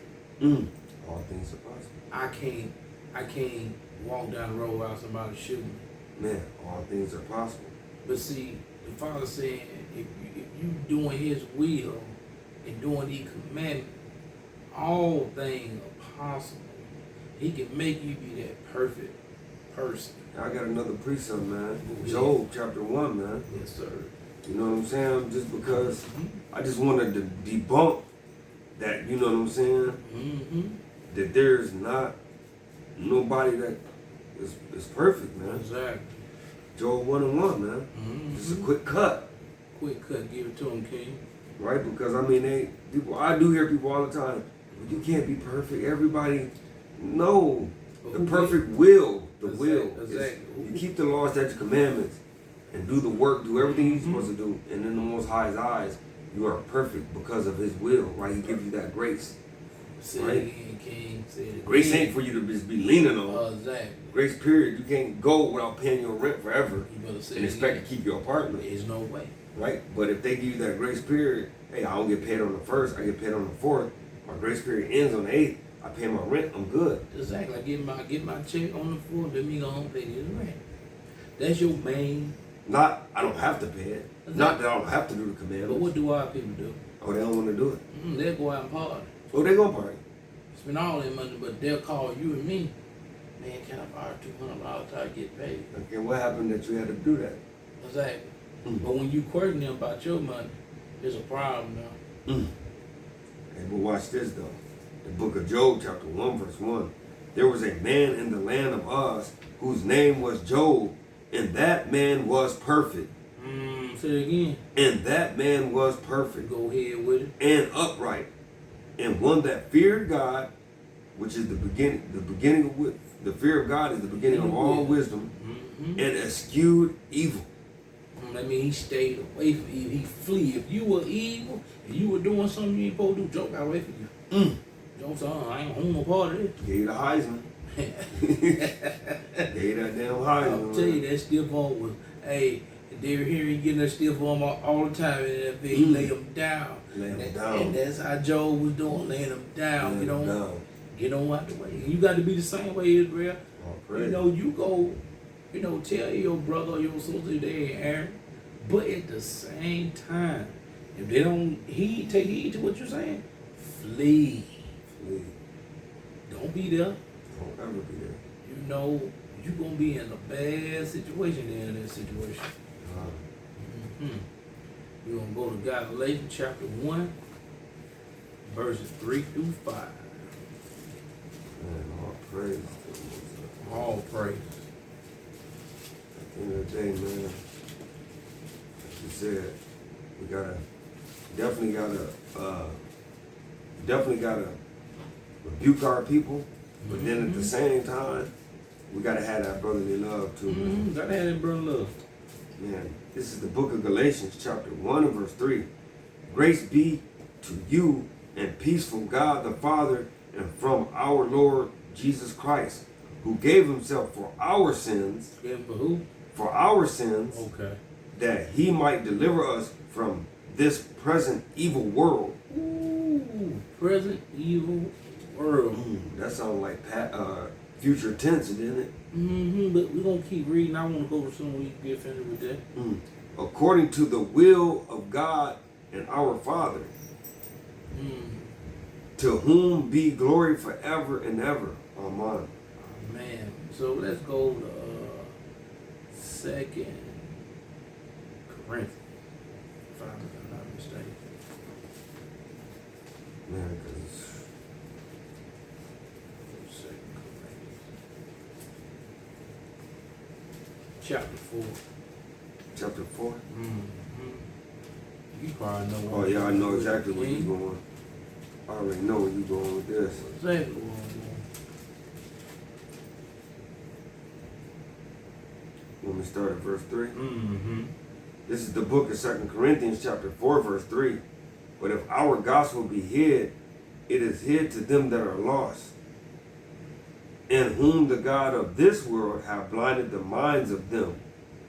All things are possible. I can't walk down the road without somebody shooting me. Man, all things are possible. But see, the Father saying, if you doing His will and doing these commandments, all things are possible. He can make you be that perfect person. I got another precept, man. Yeah. Job chapter 1, man. Yes, sir. You know what I'm saying? Just because Mm-hmm. I just wanted to debunk that, you know what I'm saying? Mm-hmm. That there's not nobody that is perfect, man. Exactly. Job 1 and 1, man. Mm-hmm. Just a quick cut, Quick cut, give it to him, King. right? Because I mean, I do hear people all the time. You can't be perfect. Everybody, no. But The who perfect will, the Exactly, will. exactly. You keep the laws, statutes, commandments, and do the work, do everything you're Mm-hmm. supposed to do. And in the Most High's eyes, you are perfect because of His will, right? He gives you that grace. Say Right. it again, King. Say it again. Grace ain't for you to just be leaning on. Exactly. Grace, period. You can't go without paying your rent forever You better say and it expect again. to keep your apartment, There's no way. right? But if they give you that grace period, hey, I don't get paid on the 1st, I get paid on the 4th. My grace period ends on the 8th. I pay my rent, I'm good. Exactly. I get my check on the floor, let me go home and pay this rent. That's your main. Not, I don't have to pay it. Not that I don't have to do the But commandments. what do our people do? Oh, they don't want to do it. They'll go out and party. Oh, they gonna party. Spend all their money, but they'll call you and me. Man, can I borrow $200 till I get paid? Okay, what happened that you had to do that? Exactly. Mm. But when you question them about your money, there's a problem now. Mm. Hey, but watch this though. The book of Job, chapter 1, verse 1. There was a man in the land of Uz whose name was Job, and that man was perfect. Say it again. And that man was perfect Go ahead with it. and upright, and one that feared God, which is the beginning of the fear of God is the beginning of all wisdom, Mm-hmm. and eschewed evil. That means he stayed away from evil. He flee. If you were evil and you were doing something you ain't supposed to do, Joe got away from you. Joe said, I ain't home no part of this. Gave you the Heisman. Gave you that damn Heisman. I'll tell you, that stiff arm was, hey, Derrick Henry getting that stiff arm all the time, and he lay him down. Lay him down. And that's how Joe was doing, laying him down. Laying him down. Get on out the way. And you got to be the same way, Israel. Oh, praise. You go, tell your brother or your sister they ain't Aaron. But at the same time, if they don't take heed to what you're saying, flee. Flee. Don't be there. Don't ever be there. You're going to be in a bad situation in that situation. We're going to go to Galatians chapter 1, verses 3 through 5. Man, all praise to the Most High. All praise. At the end of the day, man, like you said, we definitely gotta rebuke our people, but then at the same time, we gotta have that brotherly love too, man. Gotta have that brother love. Man, this is the book of Galatians, chapter 1 and verse 3. Grace be to you and peace from God the Father and from our Lord Jesus Christ, who gave himself for our sins, And for who? for our sins, Okay. that he might deliver us from this present evil world. Ooh, present evil world. That sounds like future tense, didn't it? But we're going to keep reading. I want to go to somewhere we can get finished with that. According to the will of God and our Father, to whom be glory forever and ever. Amen. Man, so let's go to 2 Corinthians, if I'm not mistaken. Man, because 2 Corinthians. Chapter 4. chapter 4. You probably know Oh, yeah, I know exactly where you're going. I already know where you're going with this. Exactly where I'm going. When we start at verse 3. Mm-hmm. This is the book of 2 Corinthians chapter 4, verse 3. But if our gospel be hid, it is hid to them that are lost, in whom the God of this world hath blinded the minds of them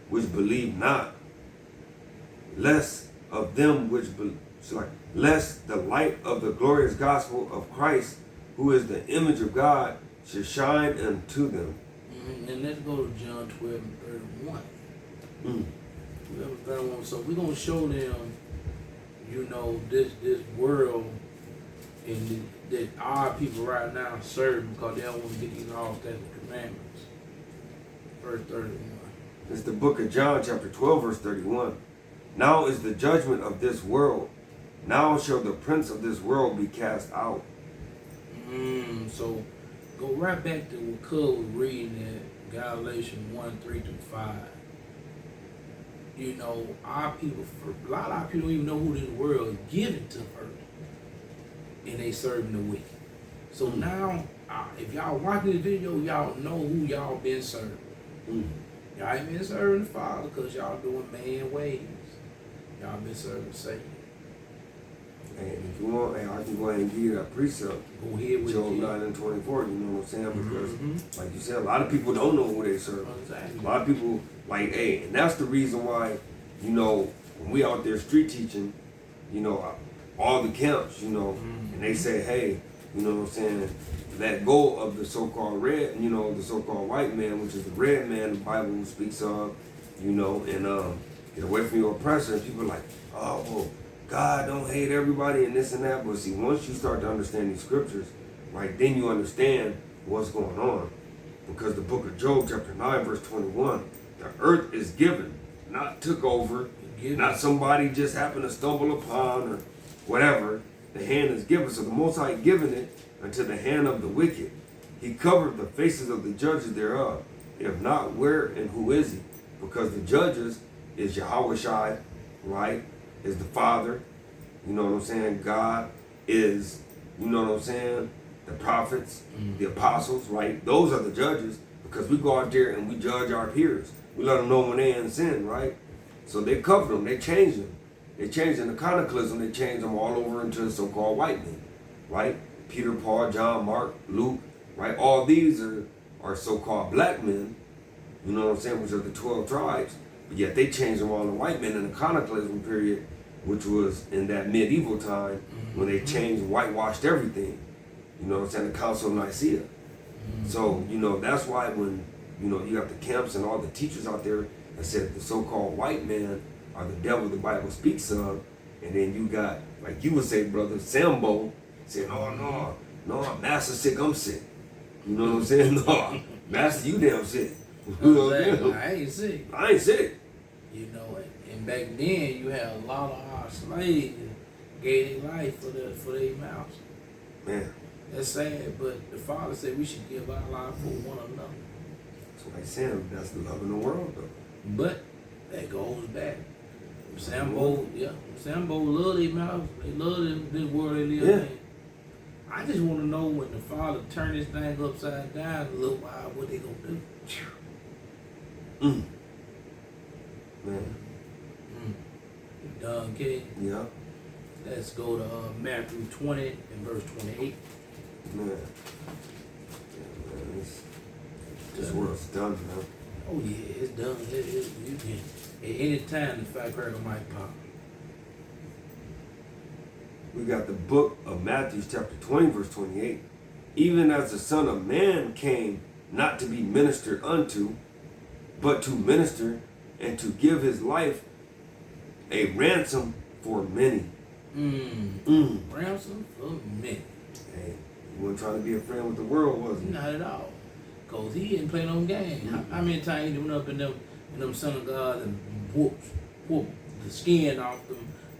which believe not, lest of them which lest the light of the glorious gospel of Christ, who is the image of God, should shine unto them. And let's go to John 12 and 31. 12 and 31. So we're going to show them, this world and that our people right now serve because they don't want to get these laws, statutes, commandments. verse 31. It's the book of John, chapter 12, verse 31. Now is the judgment of this world. Now shall the prince of this world be cast out. So go right back to what Cub was reading at Galatians 1:3-5. You know, our people, a lot of our people don't even know who this world is given to first. And they serving the wicked. So now, if y'all watching this video, y'all know who y'all been serving. Y'all ain't been serving the Father because y'all doing man ways. Y'all been serving Satan. And if you want, I can go ahead and give you that precept. Go ahead with Job it. 9:24, you know what I'm saying? Because, like you said, a lot of people don't know who they serve. Exactly. A lot of people, like, and that's the reason why, you know, when we out there street teaching, you know, all the camps, you know, and they say, hey, you know what I'm saying, let go of the so-called red, you know, the so-called white man, which is the red man the Bible speaks of, you know, and get away from your oppressor. And people are like, oh, well, God don't hate everybody and this and that. But see, once you start to understand these scriptures, right, then you understand what's going on. Because the book of Job, chapter 9, verse 21, the earth is given, not took over, not somebody just happened to stumble upon or whatever. The hand is given. So the Most High given it unto the hand of the wicked. He covered the faces of the judges thereof. If not, where and who is he? Because the judges is Yahweh Shai, right? Is the Father. You know what I'm saying? God is, you know what I'm saying? The prophets, the apostles, right? Those are the judges, because we go out there and we judge our peers. We let them know when they're in sin, right? So they cover them. They change them. They change in the iconoclasm. They change them all over into the so-called white men, right? Peter, Paul, John, Mark, Luke, right? All these are so-called black men, you know what I'm saying, which are the 12 tribes. But yet they changed them all to white men in the iconoclasm period, which was in that medieval time when they changed, whitewashed everything. You know what I'm saying? The Council of Nicaea. So, you know, that's why when, you know, you got the camps and all the teachers out there that said the so-called white man are the devil the Bible speaks of, and then you got, like you would say, brother, Sambo, saying, oh, no, Master sick, I'm sick. You know what I'm saying? No, Master, you damn sick. You know what I'm saying? I ain't sick. I ain't sick. You know, and back then you had a lot of our slaves that gave their life for their mouths. Man. That's sad, but the Father said we should give our life for one another. So like saying, that's the love in the world, though. But that goes back. Sambo love their mouths. They love this world they live in. I just want to know when the Father turn this thing upside down a little while, what they gonna do? Man. Done, okay? Yeah. Let's go to Matthew 20 and verse 28. Man. This world's done, man. Oh yeah, it's done. You can at any time the firecracker might pop. We got the book of Matthew chapter 20, verse 28. Even as the Son of Man came not to be ministered unto, but to minister and to give his life a ransom for many. Ransom for many. Hey, he wasn't trying to be a friend with the world, was he? Not at all. Because he didn't play no game. How many times he went up in them synagogues and whooped the skin off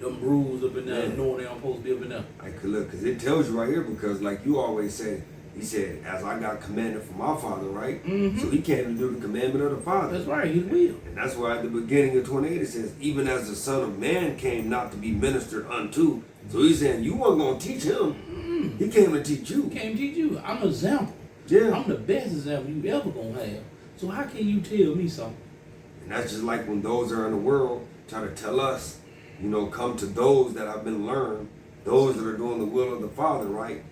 them bruised up in there, knowing they don't supposed to be up in there. I could look, because it tells you right here, because like you always say, he said, as I got commanded from my Father, right? So he came to do the commandment of the Father. That's right, his will. And that's why at the beginning of 28 it says, even as the Son of Man came not to be ministered unto. So he's saying, you weren't going to teach him. He came to teach you. He came to teach you. I'm an example. Yeah. I'm the best example you ever going to have. So how can you tell me something? And that's just like when those that are in the world try to tell us, you know, come to those that have been learned, those that are doing the will of the Father, right?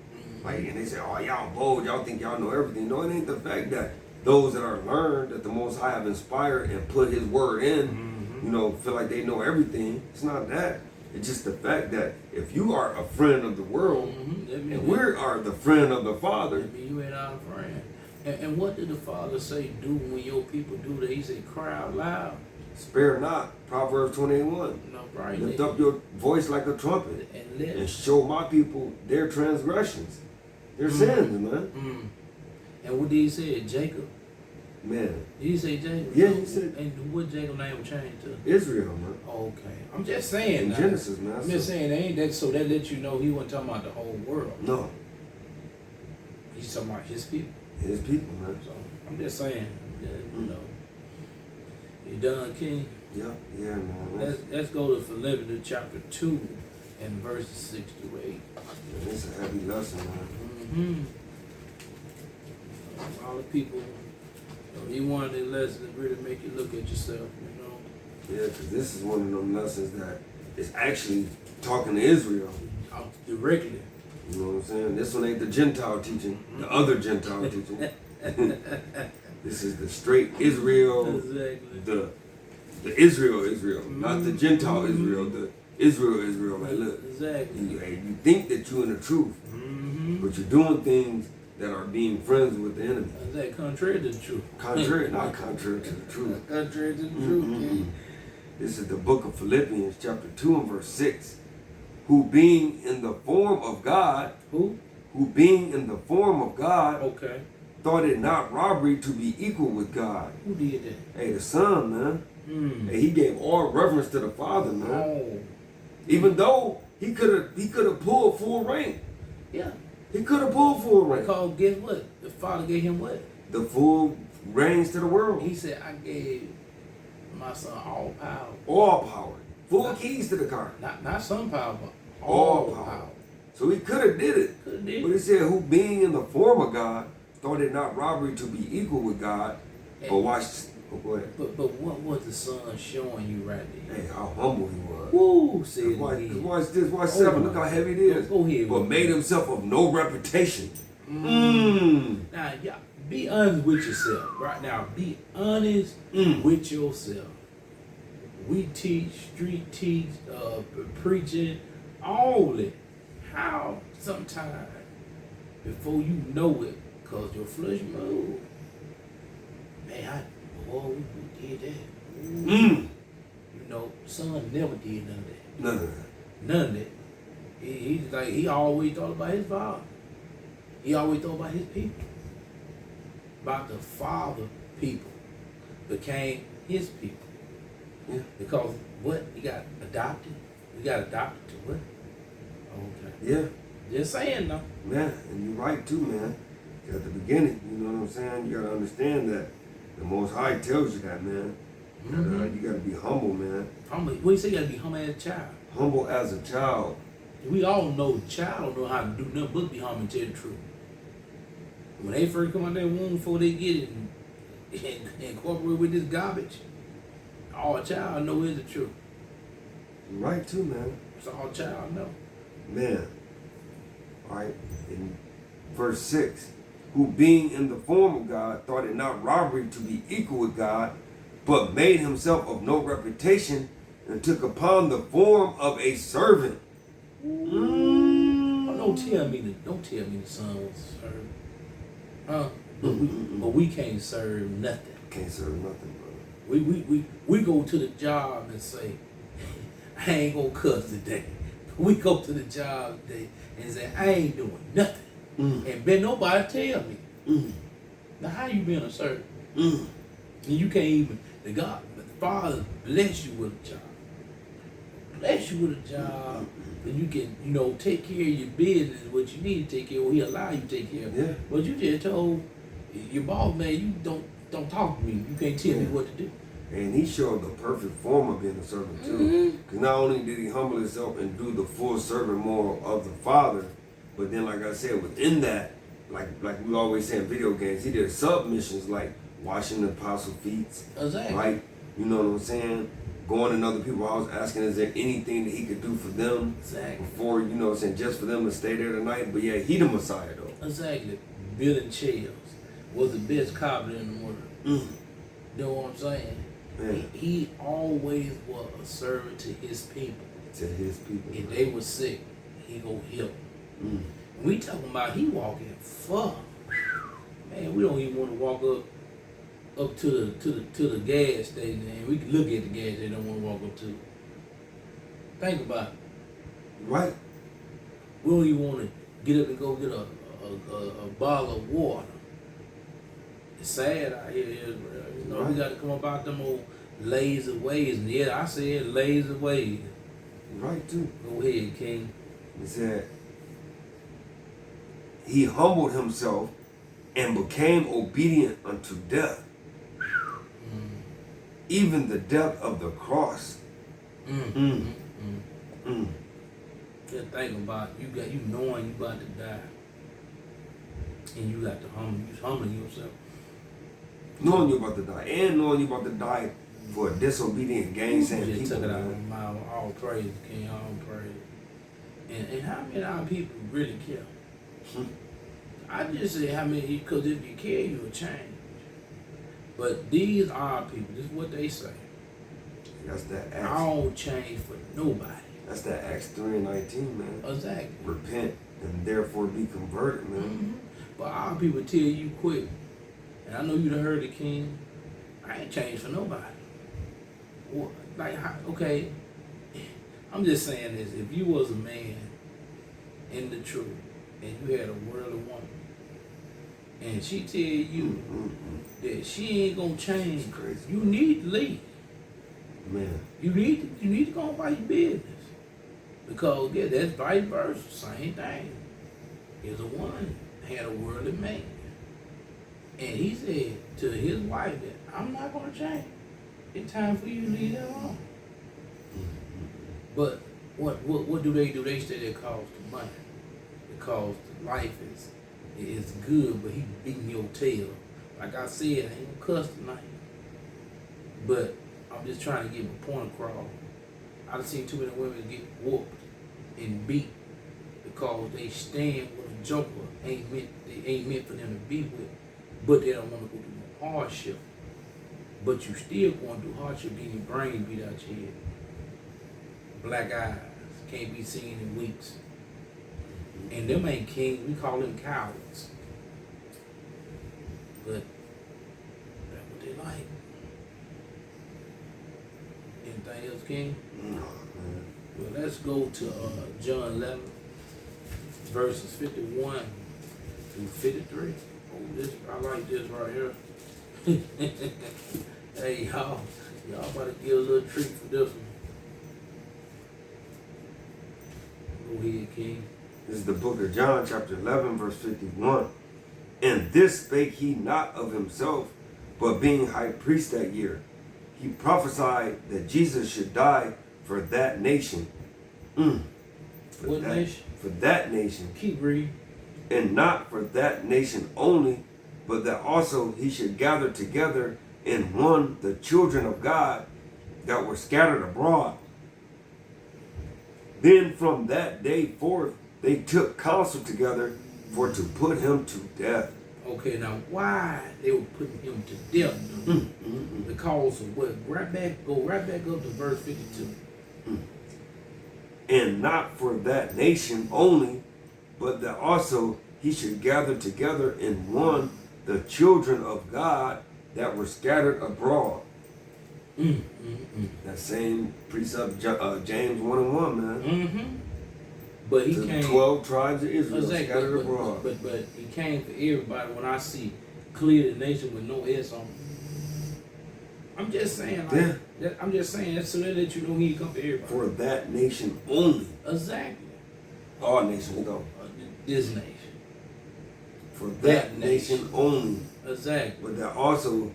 Like, and they say, oh, y'all bold, y'all think y'all know everything. No, it ain't the fact that those that are learned, that the Most High have inspired and put his word in, you know, feel like they know everything. It's not that. It's just the fact that if you are a friend of the world, and we are the friend of the Father. That mean you ain't our friend. And what did the Father say do when your people do that? He said, cry out loud. Spare not, Proverbs 28:1. No, right. Lift up your voice like a trumpet and show my people their transgressions, their sins, man. And what did he say? Jacob Man. Did you say Jacob? Yeah, he said. And what Jacob's name was changed to? Israel, man. Okay. I'm just saying. In now. Genesis, man. I'm just saying, ain't that so that lets you know he wasn't talking about the whole world. No. He's talking about his people. His people, man. So I'm just saying, you know. You done, King? Yeah, man. Let's go to Philippians chapter 2 and verses 6 to 8. Yeah, it's a heavy lesson, man. All the people, he wanted the lesson to really make you look at yourself, you know. Yeah, because this is one of them lessons that is actually talking to Israel. Directly. You know what I'm saying? This one ain't the Gentile teaching, the other Gentile teaching. This is the straight Israel, Exactly. the Israel, not the Gentile Israel, the Israel. Like, look, exactly. you think that you're in the truth, but you're doing things that are being friends with the enemy. Is that contrary to the truth? Contrary, not contrary to the truth. Contrary to the truth, King. This is the book of Philippians, chapter 2 and verse 6. Who being in the form of God, Who being in the form of God, Okay. thought it not robbery to be equal with God. Who did that? Hey, the Son, man. Hey, he gave all reverence to the Father, man. Oh. Even though he could have pulled full rank. Yeah. He could have pulled full rank. Because guess what? The Father gave him what? The full reigns to the world. He said, I gave my son all power. All power. Full keys to the car. Not some power, but All power. So he could have did it. Could have But did. he said, who being in the form of God, thought it not robbery to be equal with God. But watch, go ahead. But what was the son showing you right there? Hey, how humble he was. Woo, said Watch, again. watch this, watch 7. Look how heavy it is. Go ahead. But made himself of no reputation. Now, yeah, be honest with yourself. Right now, be honest with yourself. We teach, street teach, preaching, all it. How sometimes, before you know it, cause your flesh move, man, we did that. You know, son never did none of that. None of that. None of that. He always thought about his father. He always thought about his people. About the father people became his people. Yeah. Because what? He got adopted. We got adopted to what? Okay. Yeah. Just saying though. Man, and you're right too, man. At the beginning, you know what I'm saying? You gotta understand that the Most High tells you that, man. That, you gotta be humble, man. Humble. What you say? You gotta be humble as a child. Humble as a child. We all know the child don't know how to do nothing but be humble and tell the truth. When they first come out that womb, before they get it and incorporate with this garbage, all a child know is the truth. You're right too, man. That's all a child know. Man. Alright, in verse 6, who being in the form of God, thought it not robbery to be equal with God, but made himself of no reputation, and took upon the form of a servant. Oh, don't tell me the son was a servant. Huh? But we can't serve nothing. Can't serve nothing, brother. We go to the job and say, I ain't gonna cuss today. We go to the job today and say, I ain't doing nothing. And bet nobody tell me. Now how you being a servant? And you can't even, the Father bless you with a job. Bless you with a job. And you can, take care of your business, what you need to take care of, he allow you to take care of. Yeah. But you just told your boss, man, you don't talk to me. You can't tell me what to do. And he showed the perfect form of being a servant too. Because not only did he humble himself and do the full servant moral of the Father, but then like I said, within that, like we always say in video games, he did submissions like washing the apostles' feet. Exactly. Right? You know what I'm saying? Going in other people's house, asking is there anything that he could do for them before, just for them to stay there tonight. But yeah, he the Messiah though. Exactly. Building chairs was the best carpenter in the world. You know what I'm saying? He always was a servant to his people. To his people. If they were sick, he go help them. We talking about he walking far. Man, we don't even want to walk up to the gas station, and we can look at the gas they don't want to walk up to. Think about it. Right. We don't even want to get up and go get a bottle of water. It's sad out here, Israel. You know, we Right. got to come about them old lazy ways. And yeah, I said lazy ways. Right, too. Go ahead, King. He said, he humbled himself and became obedient unto death, even the death of the cross. Just think about it. You knowing you about to die. And you got to humbling yourself. Knowing you're about to die, and knowing you're about to die for a disobedient, gainsaying Just people. took it out of Man. my mouth. All praise, King, all praise. And how many of our people really care? I just say how many, because if you care, you will change. But these are people. This is what they say. That's that I Acts. don't change for nobody. That's that Acts 3:19, man. Exactly. Repent and therefore be converted, man. Mm-hmm. But our people tell you quick. And I know you done heard the King. I ain't changed for nobody. Well, like, okay, I'm just saying this. If you was a man in the truth and you had a worldly woman and she tell you that she ain't gonna change, It's crazy. you need to leave. Man. You need to go about your business. Because yeah, that's vice versa, same thing. Here's a woman had a worldly man. And he said to his wife that I'm not gonna change. It's time for you to leave that alone. But what do? They say that costs the money. Because the life is good, but he beating your tail. Like I said, I ain't gonna cuss tonight. But I'm just trying to get my point across. I've seen too many women get whooped and beat because they stand with a joker they ain't meant for them to be with, but they don't want to go through no hardship. But you still going through hardship, getting your brain beat out your head. Black eyes can't be seen in weeks. And them ain't kings, we call them cowards. But that's what they like. Anything else, King? No, man. Well, let's go to John 11, verses 51 through 53. Oh, this, I like this right here. Hey, y'all about to get a little treat for this one. Go ahead, King. This is the book of John, chapter 11, verse 51. And this spake he not of himself, but being high priest that year, he prophesied that Jesus should die for that nation. For What that, nation? For that nation. Keep reading. And not for that nation only, but that also he should gather together in one the children of God that were scattered abroad. Then from that day forth they took counsel together for to put him to death. Okay, now why they were putting him to death? Because of what? Go right back up to verse 52. And not for that nation only, but that also he should gather together in one the children of God that were scattered abroad. That same precept, James 1:1, man. But he The came 12 tribes of Israel exactly, scattered abroad. but he came for everybody. When I see clear the nation with no S on it. I'm just saying, like, I'm just saying that's so that you know he come for everybody. For that nation only. Exactly. All nations though. This nation. For that nation. nation only. Exactly. But that also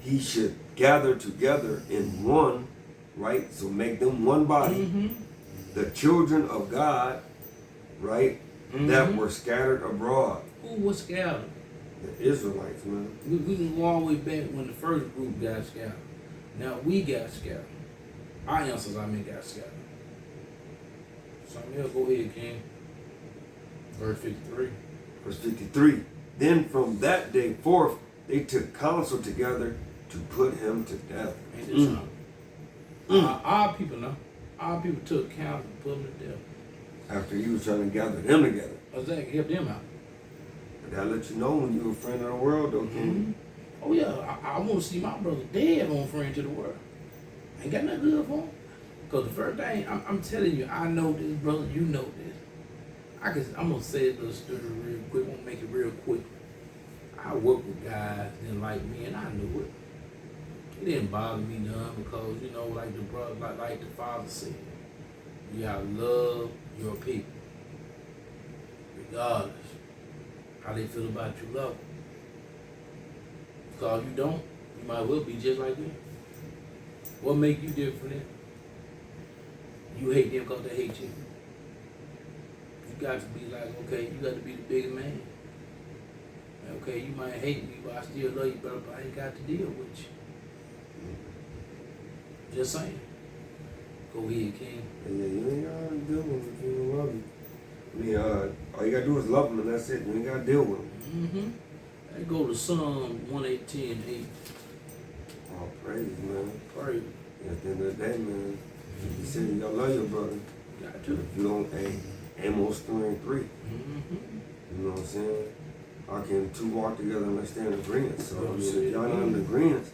he should gather together in one, right? So make them one body. The children of God, right? That were scattered abroad. Who was scattered? The Israelites, man. We can go all the way back when the first group got scattered. Now we got scattered. Our ancestors, got scattered. Samuel, go ahead, King. Verse 53. Verse 53. Then from that day forth they took counsel together to put him to death. Ain't this something? Our people know. Our people took counsel and put them to death. After he was trying to gather them together. Exactly, help them out. But that let you know when you're a friend of the world, though, King. Oh yeah, I want to see my brother dead on friend to the world. Ain't got nothing good for him. Because the first thing, I'm telling you, I know this, brother, you know this. I'm going to say this little story real quick. I'm going to make it real quick. I worked with guys that didn't like me, and I knew it. It didn't bother me none because, you know, like the brother, like the father said, you gotta love your people, regardless how they feel about you. Love them. Because if you don't, you might well be just like them. What make you different from them? You hate them because they hate you. You got to be like, okay, you got to be the bigger man. Okay, you might hate me, but I still love you, brother, but I ain't got to deal with you. Just saying. Go ahead, King. Yeah, you ain't gotta deal with them if you don't love them. I mean, all you gotta do is love them and that's it. You ain't gotta deal with them. Mm-hmm. I go to Psalm 118:8. All praise, man. Pray. At the end of the day, man, you said you gotta love your brother. Got If you don't, hey, Amos 3:3. Mm-hmm. You know what I'm saying? How can two walk together unless they're in agreement? So, I mean, if y'all not in Mm-hmm. agreement,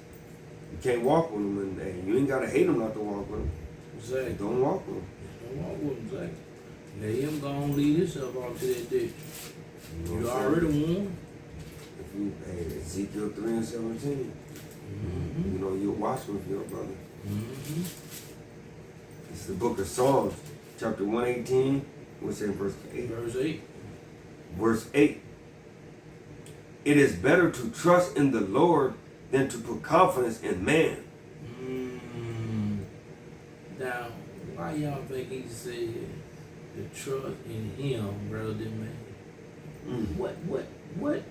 you can't walk with them, and hey, you ain't gotta hate them not to walk with them. Exactly. Don't walk with them. Don't walk with him, Zach. Let him go and lead himself off to that ditch. You know You what I'm already saying? won. If you, hey, Ezekiel 3:17, Mm-hmm. you know, you're a watchman for your brother. Mm-hmm. It's the book of Psalms, chapter 118, we'll say verse 8. Verse 8. Verse 8. It is better to trust in the Lord than to put confidence in man. Now, why y'all think he said to trust in him rather than man? What?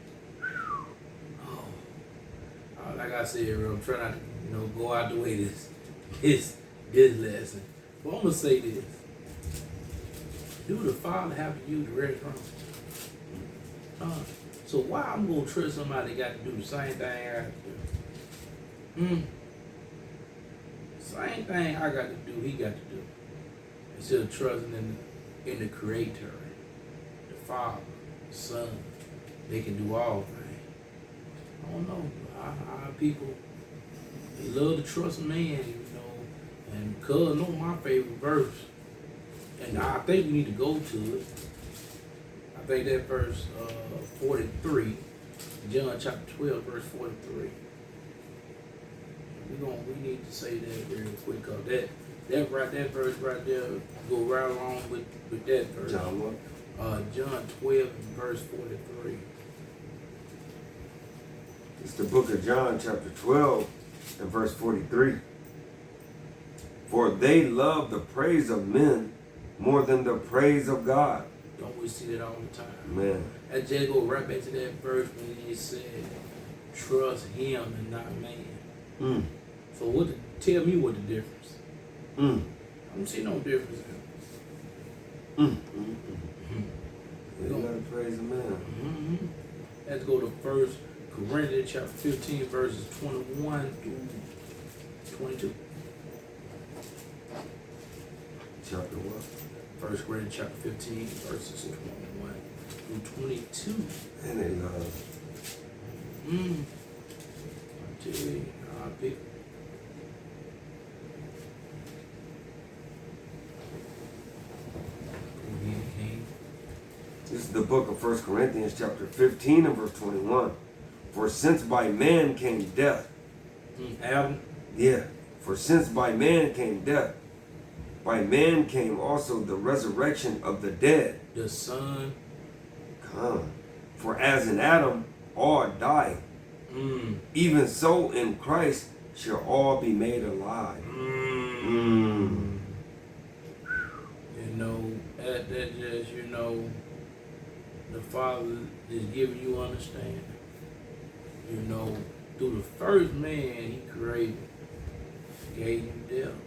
Oh, like I said, bro, I'm trying not to, you know, go out the way this lesson. But I'm gonna say this: do the Father have to use the restaurant? So why I'm gonna trust somebody that got to do the same thing I got to do? Same thing I got to do, he got to do. Instead of trusting in the Creator, the Father, the Son, they can do all things. I don't know. Our people, they love to trust man, you know. And cuz know my favorite verse, and I think we need to go to it. I think that verse 43, John chapter 12, verse 43. We need to say that real quick, cause that verse right there go right along with that verse. John what? John 12 and verse 43. It's the book of John, chapter 12, and verse 43. For they love the praise of men more than the praise of God. Don't we see that all the time? Man. That just go right back to that verse when he said, trust him and not man. So tell me what the difference. I don't see no difference in They gotta praise the man. Let's go to 1 Corinthians chapter 15, verses 21 through 22. Chapter what? 1 Corinthians chapter 15, verses 21 through 22. And they love. I tell you, our people. This is the book of 1 Corinthians chapter 15 and verse 21. For since by man came death. Adam? Yeah. For since by man came death, by man came also the resurrection of the dead. The Son. Come. For as in Adam all die, even so in Christ shall all be made alive. You know, that just, you know, the Father is giving you understanding. You know, through the first man he created, gave you death.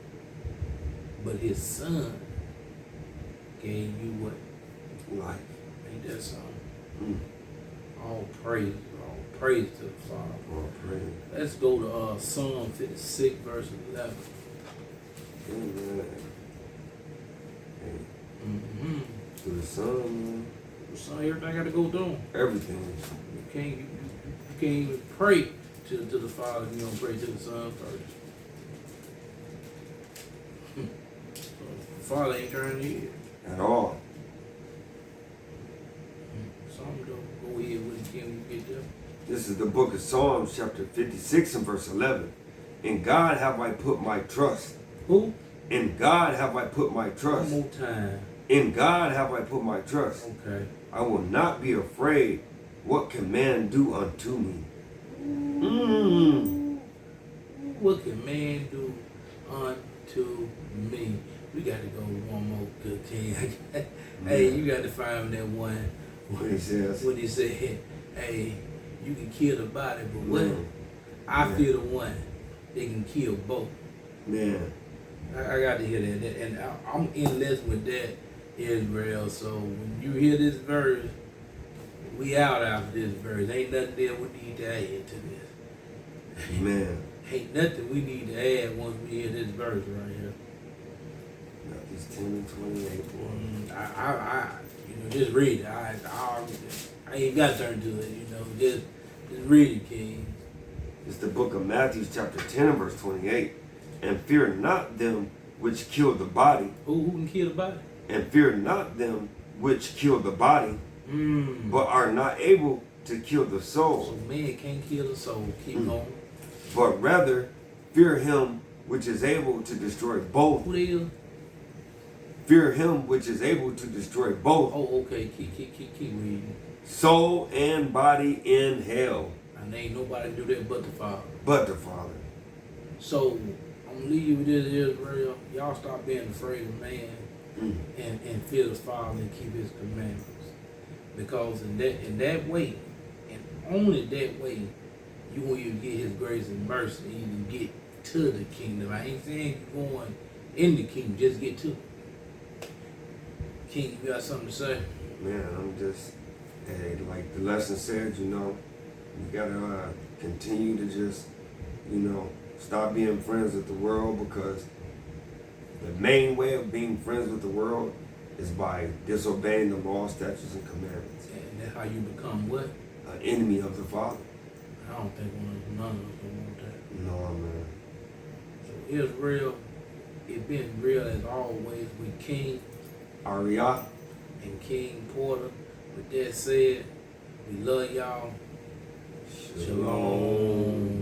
But his Son gave you what? Life. Ain't that something? All praise to the Father. All praise. Let's go to Psalm 56, verse 11. Amen. Hey. To the Son, man. So everything got to go through him. Everything. You can't even pray to the Father if you don't pray to the Son first. So the Father ain't turning here. At all. Some don't go ahead with it when you get there. This is the book of Psalms, chapter 56 and verse 11. In God have I put my trust. Who? In God have I put my trust. One more time. In God have I put my trust. Okay. I will not be afraid. What can man do unto me? What can man do unto me? We got to go one more good king. Hey, you got to find that one. What he says. When he said, hey, you can kill the body, but what? Mm. I Yeah. feel the one that can kill both. Man. I got to hear that. And I'm in lesson with that, Israel. So when you hear this verse, we out after this verse. Ain't nothing there we need to add to this. Man. Ain't nothing we need to add once we hear this verse right here. Matthew 10 and 28. Just read it. I ain't got to turn to it. Just read it, King. It's the book of Matthew, chapter 10 and verse 28. And fear not them which kill the body. Who can kill the body? And fear not them which kill the body, but are not able to kill the So soul. man can't kill the soul. Keep going. But rather fear him which is able to destroy both. Who they is? Fear him which is able to destroy both Oh, okay. Keep reading. soul and body in hell. And ain't nobody do that but the Father. But the Father. So I'm gonna leave you with this, Israel. Y'all stop being afraid of man and fear the Father and keep His commandments. Because in that way, and only that way, you won't even get His grace and mercy and even get to the kingdom. I ain't saying you're going in the kingdom, just get to it. King, you got something to say? Man, I'm just, hey, like the lesson said, you gotta continue to just, stop being friends with the world, because the main way of being friends with the world is by disobeying the law, statutes, and commandments. And that's how you become what? An enemy of the Father. I don't think none of us don't want that. No, man. So Israel, it been real as always with King Ariat. and King Porter. With that said, we love y'all. Shalom.